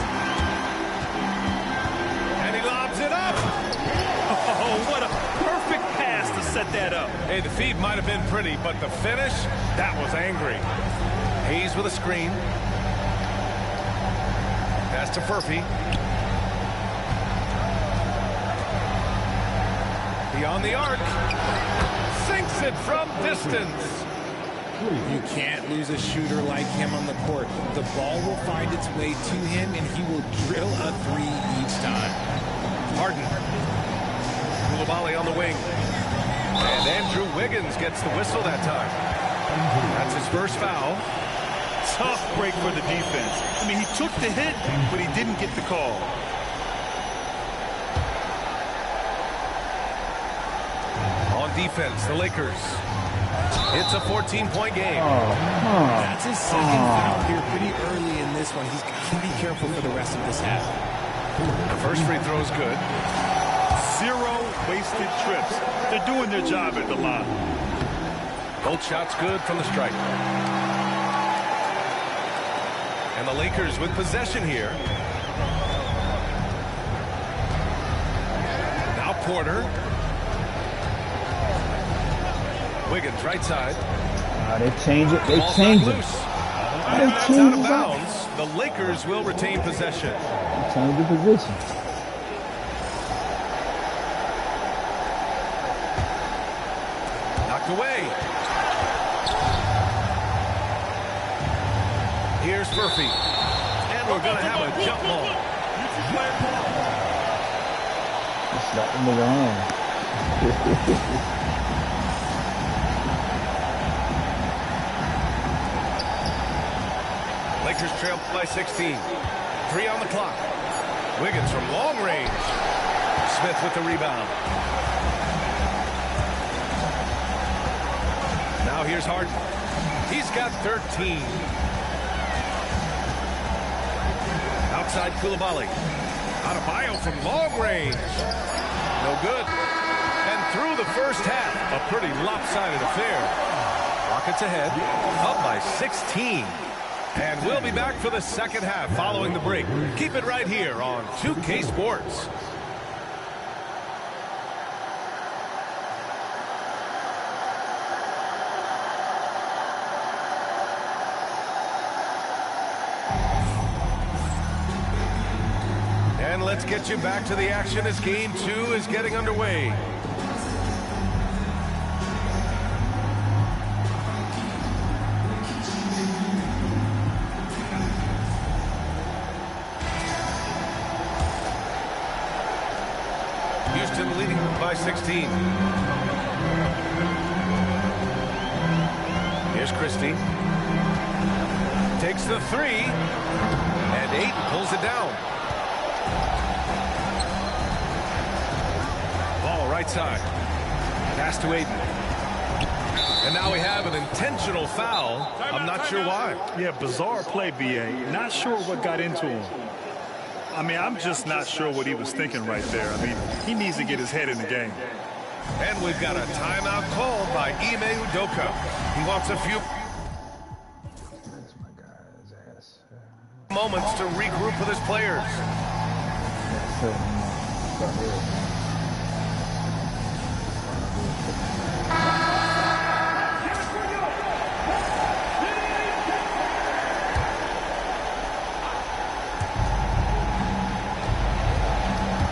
And he lobs it up. Oh, what a perfect pass to set that up. Hey, the feed might have been pretty, but the finish, that was angry. Hayes with a screen. Pass to Furphy. Beyond the arc. Sinks it from distance. You can't lose a shooter like him on the court. The ball will find its way to him, and he will drill a 3 each time. Harden. Coulibaly on the wing. And Andrew Wiggins gets the whistle that time. That's his first foul. Tough break for the defense. I mean, he took the hit, but he didn't get the call. On defense, the Lakers. It's a 14-point game. That's his second foul here pretty early in this one. He's got to be careful for the rest of this half. The first free throw is good. 0 wasted trips. They're doing their job at the line. Both shots good from the stripe. And the Lakers with possession here. Now Porter. Wiggins right side. They change it. They Ball's change not it. loose. They And that's out change of it. bounds. The Lakers will retain possession. They change the position. Knocked away. Here's Murphy. And we're going to have a jump ball. Slap the nigga on. Lakers trail by 16. 3 on the clock. Wiggins from long range. Smith with the rebound. Now here's Harden. He's got 13. Outside Coulibaly. Adebayo from long range. No good. And through the first half, a pretty lopsided affair. Rockets ahead, up by 16. And we'll be back for the second half following the break. Keep it right here on 2K Sports. And let's get you back to the action as game 2 is getting underway. Houston leading by 16. Here's Christie. Takes the 3. And Ayton pulls it down. Ball right side. Pass to Ayton. And now we have an intentional foul. I'm not sure why. Yeah, bizarre play, B.A. Not sure what got into him. I mean, I'm just not sure what he was thinking right there. I mean, he needs to get his head in the game. And we've got a timeout called by Ime Udoka. He wants a few moments to regroup with his players.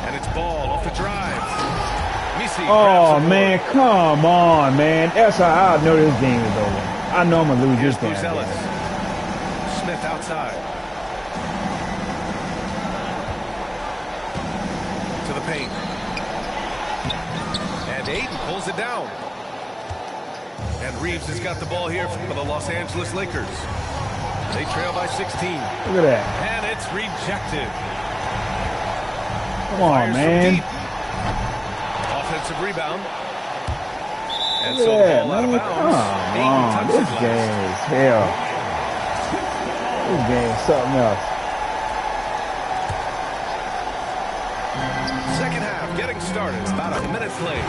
And it's Ball off the drive. Misi oh, man, come on, man. That's how I know this game is over. I know I'm going to lose this game. Smith outside. To the paint. And Ayton pulls it down. And Reeves has got the ball here for the Los Angeles Lakers. They trail by 16. Look at that. And it's rejected. Come on, man. Offensive rebound. And Look so at the ball out of that, bounds. come on. This game is hell. This game is something else. Second half getting started. About a minute played.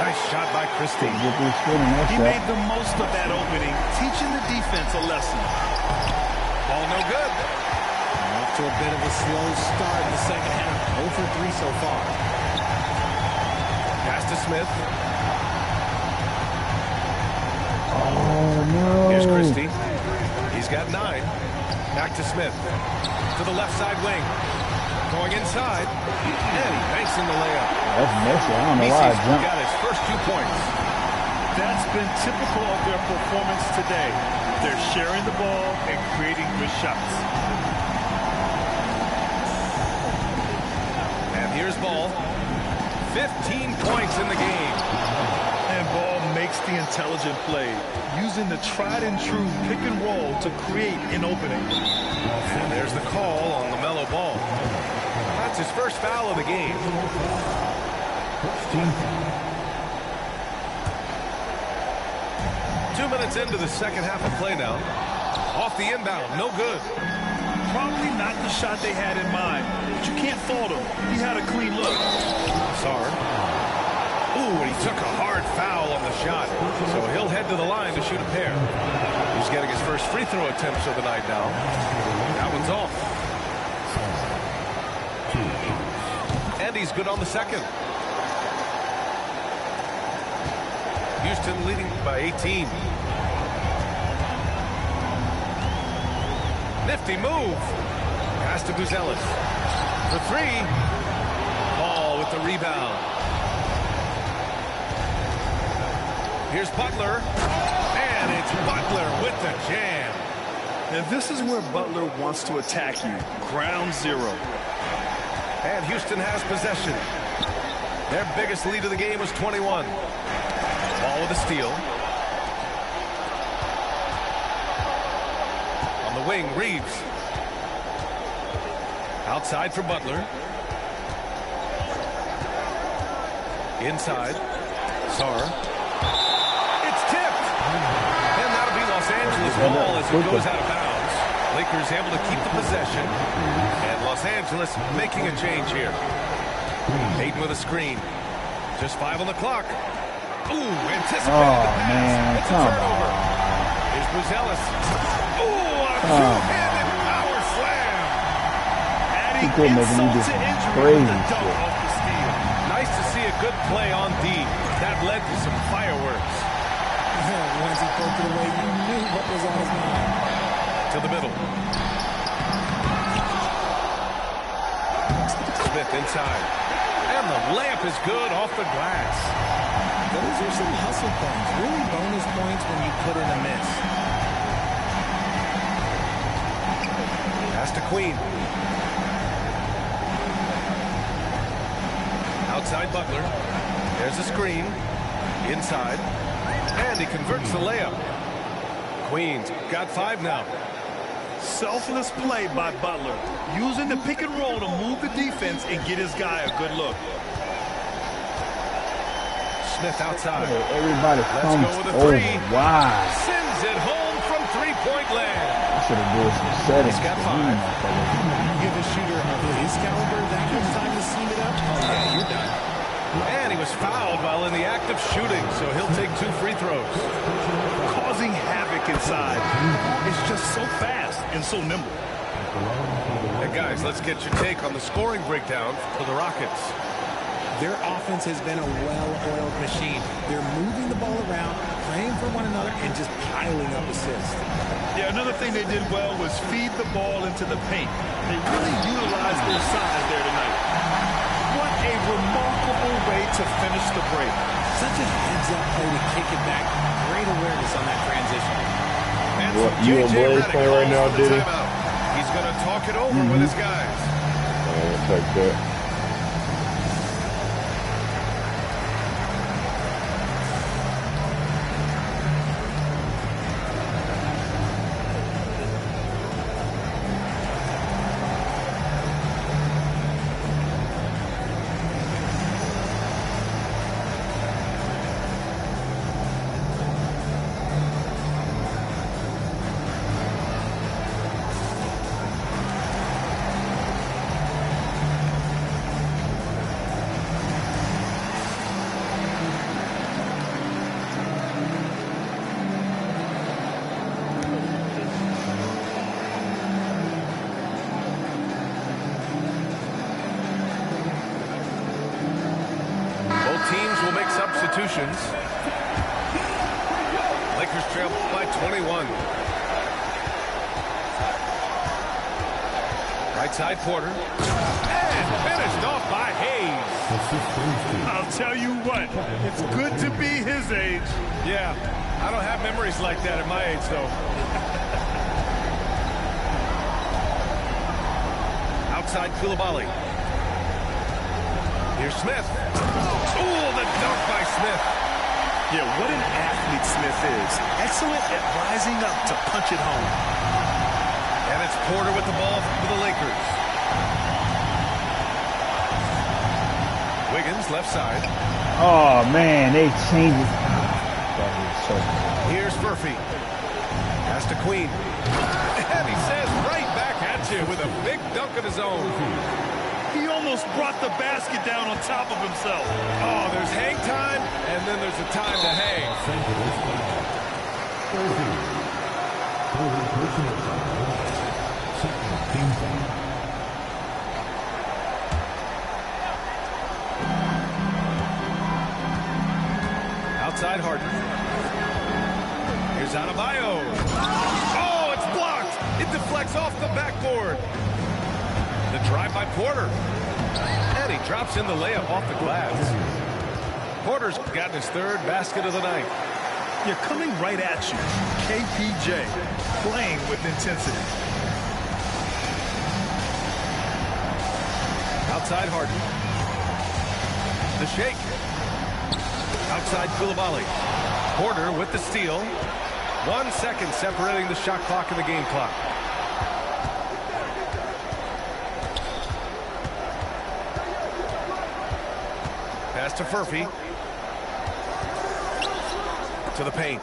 Nice shot by Christie. He made the most of that opening, teaching the defense a lesson. Ball no good. Off to a bit of a slow start in the second half. 0 for 3 so far. Pass to Smith. Oh, no. Here's Christie. He's got 9. Back to Smith. To the left side wing. Going inside. And he banks in the layup. That's messy. I don't know why I jumped. Got his first 2 points. That's been typical of their performance today. They're sharing the ball and creating good shots. And here's Ball. 15 points in the game. And Ball makes the intelligent play, using the tried and true pick and roll to create an opening. And there's the call on LaMelo Ball. That's his first foul of the game. 2 minutes into the second half of play now. Off the inbound, no good. Probably not the shot they had in mind, but you can't fault him. He had a clean look. Sorry. Ooh, and he took a hard foul on the shot. So he'll head to the line to shoot a pair. He's getting his first free throw attempts of the night now. That one's off. And he's good on the second. Houston leading by 18. Nifty move. Pass to Buzelis. For 3. Ball with the rebound. Here's Butler. And it's Butler with the jam. And this is where Butler wants to attack you. Ground zero. And Houston has possession. Their biggest lead of the game was 21. Ball with a steal. On the wing, Reeves. Outside for Butler. Inside. Sarr. It's tipped. And that'll be Los Angeles ball as it goes out of bounds. Lakers able to keep the possession. And Los Angeles making a change here. Ayton with a screen. Just 5 on the clock. Ooh, anticipated the pass. Man, it's a turnover. Here's Buzelis. Ooh, a two-handed power slam. He could make him do some crazy shit. Nice to see a good play on D. That led to some fireworks. Once he poked it away, you knew what was on his mind. To the middle. Smith inside. And the layup is good off the glass. Those are some hustle points. Really bonus points when you put in a miss. Pass to Queen. Outside Butler. There's a screen. Inside. And he converts the layup. Queen's got 5 now. Selfless play by Butler. Using the pick and roll to move the defense and get his guy a good look. Smith outside. Everybody Let's comes go with a over. three. Why? Sends it home from three-point land. I should have did some settings. He's got 5. You give a shooter of his caliber that much time to seam it up, oh yeah, you're done. And he was fouled while in the act of shooting, so he'll take 2 free throws. Causing havoc inside. It's just so fast and so nimble. Hey guys, let's get your take on the scoring breakdown for the Rockets. Their offense has been a well-oiled machine. They're moving the ball around, playing for one another, and just piling up assists. Yeah, another thing they did well was feed the ball into the paint. They really utilized their size there tonight. What a remarkable way to finish the break. Such a heads-up play to kick it back. Great awareness on that transition. And What, you and Blaze playing right now, Diddy? He's going to talk it over with his guys. I'll take that. Teams will make substitutions. Lakers trail by 21. Right side Porter. And finished off by Hayes. I'll tell you what, it's good to be his age. Yeah, I don't have memories like that at my age, though. Outside Coulibaly. Here's Smith. Ooh, the dunk by Smith. Yeah, what an athlete Smith is. Excellent at rising up to punch it home. And it's Porter with the ball for the Lakers. Wiggins, left side. Oh, man, they changed it. Here's Murphy. Pass to Queen. And he says right back at you with a big dunk of his own. He almost brought the basket down on top of himself. Oh, there's hang time, and then there's a time to hang. Outside Harden. Here's Adebayo. Oh, it's blocked. It deflects off the backboard. The drive by Porter. And he drops in the layup off the glass. Porter's gotten his 3rd basket of the night. You're coming right at you. KPJ playing with intensity. Outside Harden. The shake. Outside Coulibaly. Porter with the steal. 1 second separating the shot clock and the game clock. Pass to Murphy. To the paint.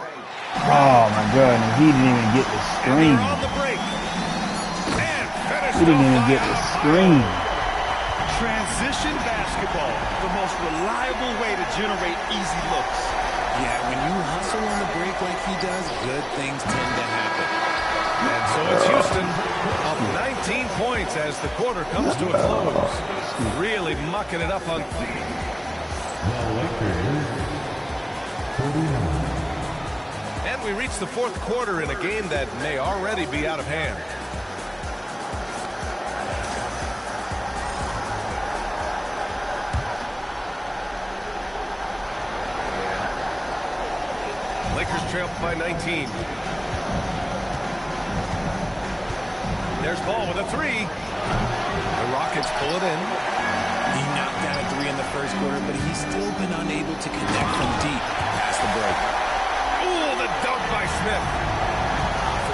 Oh, my goodness. He didn't even get the screen. On the break. And He didn't even get the screen. Transition basketball, the most reliable way to generate easy looks. Yeah, when you hustle on the break like he does, good things tend to happen. And so it's Houston up 19 points as the quarter comes to a close. Really mucking it up on. And we reach the 4th quarter in a game that may already be out of hand. trail by 19. There's Ball with a three. The Rockets pull it in. He knocked down a three in the first quarter, but he's still been unable to connect from deep past the break. Ooh, the dunk by Smith.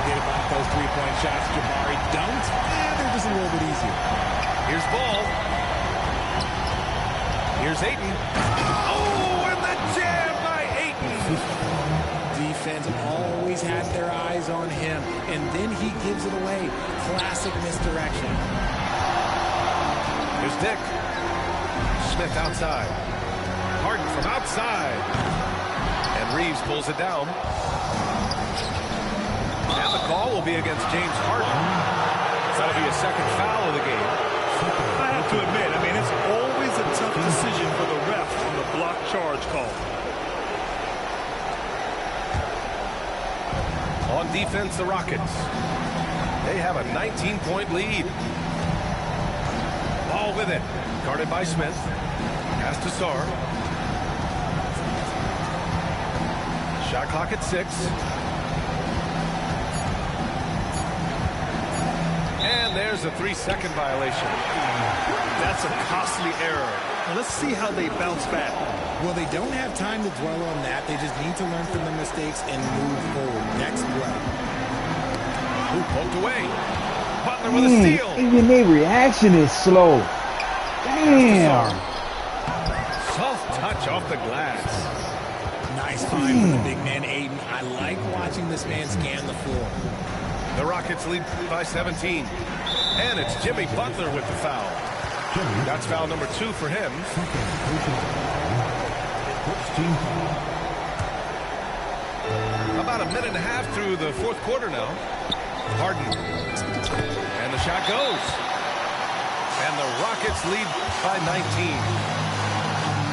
Forget about those three-point shots. Jabari dunked. They're just a little bit easier. Here's Ball. Here's Ayton. Oh, and the jam by Ayton. Defense always had their eyes on him, and then he gives it away. Classic misdirection. Here's Dick. Smith outside. Harden from outside. And Reeves pulls it down. And the call will be against James Harden. That'll be a second foul of the game. I have to admit, I mean, it's always a tough decision for the ref on the block charge call. On defense, the Rockets. They have a 19-point lead. Ball with it. Guarded by Smith. Pass to Sarr. Shot clock at 6. And there's a 3-second violation. That's a costly error. Now let's see how they bounce back. Well, they don't have time to dwell on that. They just need to learn from their mistakes and move forward. Next play. Who poked away? Butler with a steal. Even their reaction is slow. Damn. Soft touch off the glass. Nice find for the big man, Ayton. I like watching this man scan the floor. The Rockets lead by 17. And it's Jimmy Butler with the foul. That's foul number 2 for him. About a minute and a half through the fourth quarter now. Harden. And the shot goes. And the Rockets lead by 19.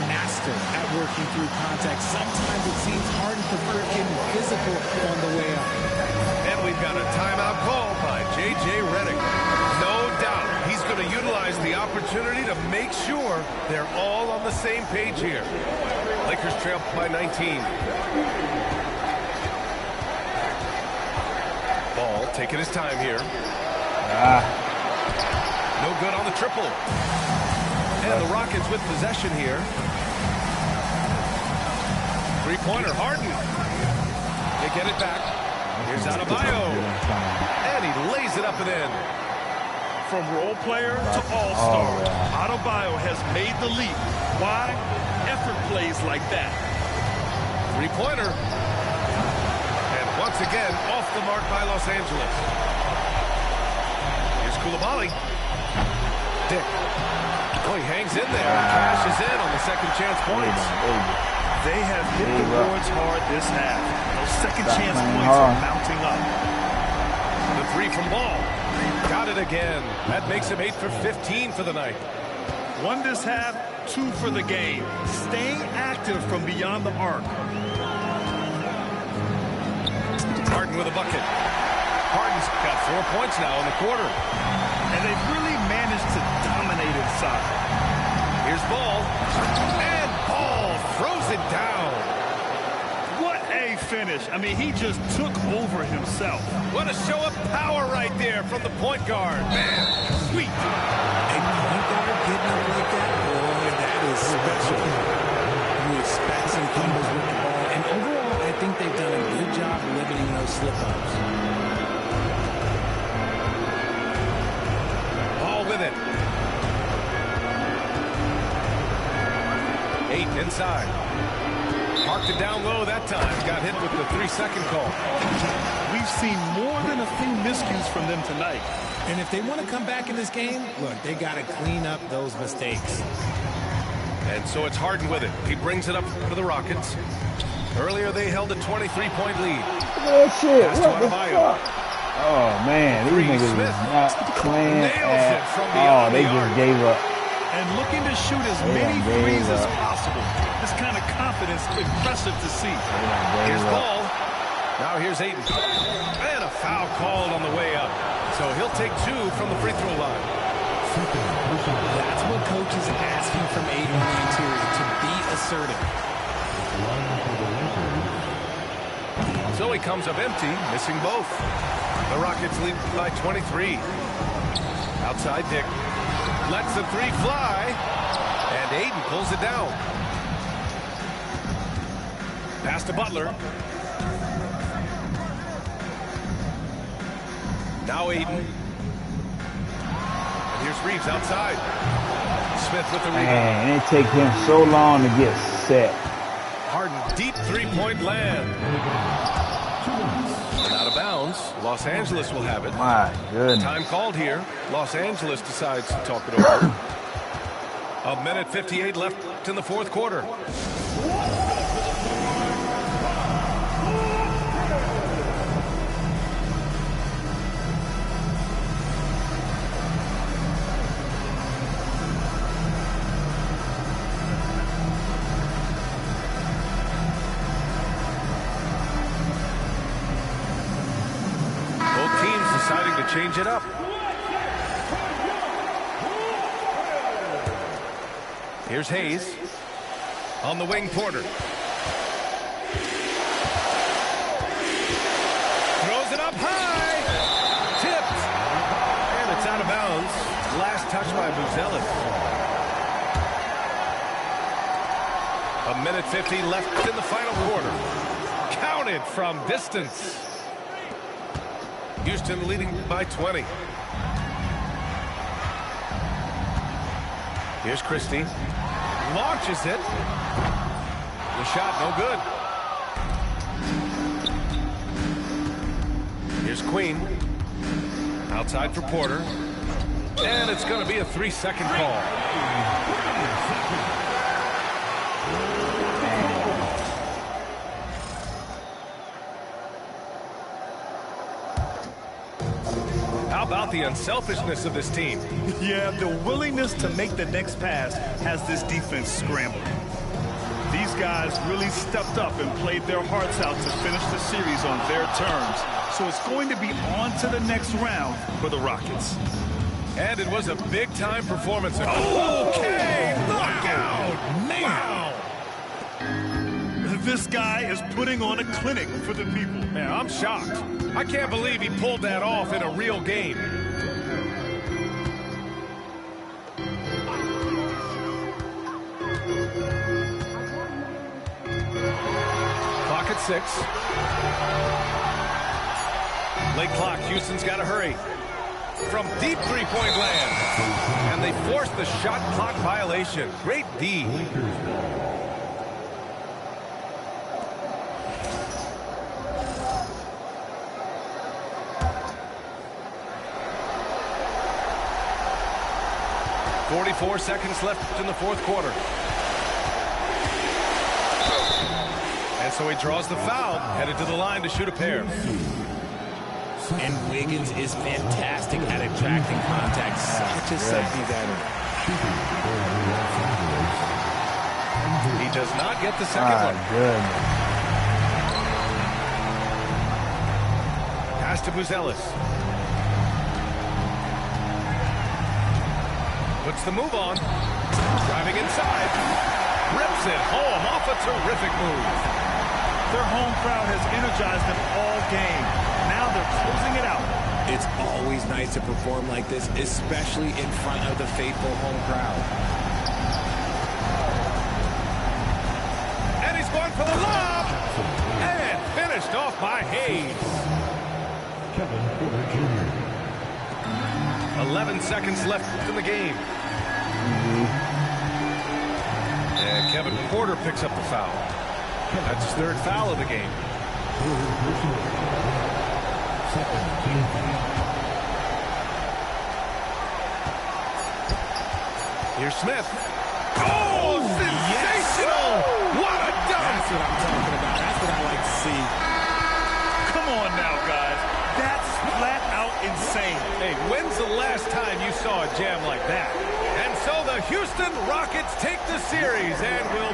Master at working through contact. Sometimes it seems Harden preferred getting physical on the way up. And we've got a timeout call by J.J. Redick. No doubt he's going to utilize the opportunity to make sure they're all on the same page here. Lakers trail by 19. Ball taking his time here. No good on the triple. And the Rockets with possession here. Three-pointer, Harden. They get it back. Here's Adebayo. And he lays it up and in. From role player to all-star, Adebayo has made the leap. Why? Effort plays like that. Three-pointer. And once again, off the mark by Los Angeles. Here's Coulibaly. Dick. Oh, he hangs in there and cashes in on the second chance points. They have hit the boards hard this half. Those second chance points are mounting up. The three from Ball. Got it again. That makes him 8 for 15 for the night. One this half, 2 for the game. Staying active from beyond the arc. Harden with a bucket. Harden's got 4 points now in the quarter. And they've really managed to dominate inside. Here's Ball. And Ball throws it down. What a finish. I mean, he just took over himself. What a show of power right there from the point guard. Man, sweet. A point guard getting up like that, boy, that is special. You expect some fumbles with the ball. And overall, I think they've done a good job limiting those slip-ups. Ball with it. 8 inside. Parked it down low that time. Got hit with the 3-second call. We've seen more than a few miscues from them tonight. And if they want to come back in this game, look, they got to clean up those mistakes. And so it's Harden with it. He brings it up for the Rockets. Earlier they held a 23-point lead. Oh, shit. Pass What to the Adebayo. fuck? Oh, man. These niggas is not playing Nails it from at beyond all. They the just arc. gave up. And looking to shoot as many threes as possible. This kind of confidence, impressive to see. Here's Ball. Now here's Ayton. And a foul called on the way up. So he'll take 2 from the free throw line. That's what coaches are asking from Ayton on the interior, to be assertive. So he comes up empty, missing both. The Rockets lead by 23. Outside Dick. Lets the three fly. And Ayton pulls it down. Pass to Butler. Now Ayton. And here's Reeves outside. Smith with the rebound. Man, it take him so long to get set. Harden, deep three-point land. And out of bounds. Los Angeles will have it. My goodness. Time called here. Los Angeles decides to talk it over. 1:58 left in the fourth quarter. Deciding to change it up. Here's Hayes. On the wing, Porter. Throws it up high. Tipped. And it's out of bounds. Last touch by Buzelis. 1:50 left in the final quarter. Counted from distance. Houston leading by 20. Here's Christie. Launches it. The shot no good. Here's Queen. Outside for Porter. And it's going to be a 3-second call. How about the unselfishness of this team? Yeah, the willingness to make the next pass has this defense scrambling. These guys really stepped up and played their hearts out to finish the series on their terms. So it's going to be on to the next round for the Rockets. And it was a big-time performance. Okay, knockout! Wow! This guy is putting on a clinic for the people. Man, I'm shocked. I can't believe he pulled that off in a real game. Clock at 6. Late clock. Houston's got to hurry. From deep three-point land. And they forced the shot clock violation. Great D. 44 seconds left in the fourth quarter. And so he draws the foul, headed to the line to shoot a pair. And Wiggins is fantastic at attracting contact. Such a safety veteran. He does not get the second one. Good. Pass to Buzelis. Puts the move on. Driving inside. Rips it home off a terrific move. Their home crowd has energized them all game. Now they're closing it out. It's always nice to perform like this, especially in front of the faithful home crowd. And he's going for the lob. And finished off by Hayes. Kevin Porter Jr. 11 seconds left in the game. And Kevin Porter picks up the foul. That's his third foul of the game. Here's Smith. Oh, sensational! What a dunk! That's what I'm talking about. That's what I like to see. Come on now, guys. That's flat out insane. Hey, when's the last time you saw a jam like that? And so the Houston Rockets take the series and will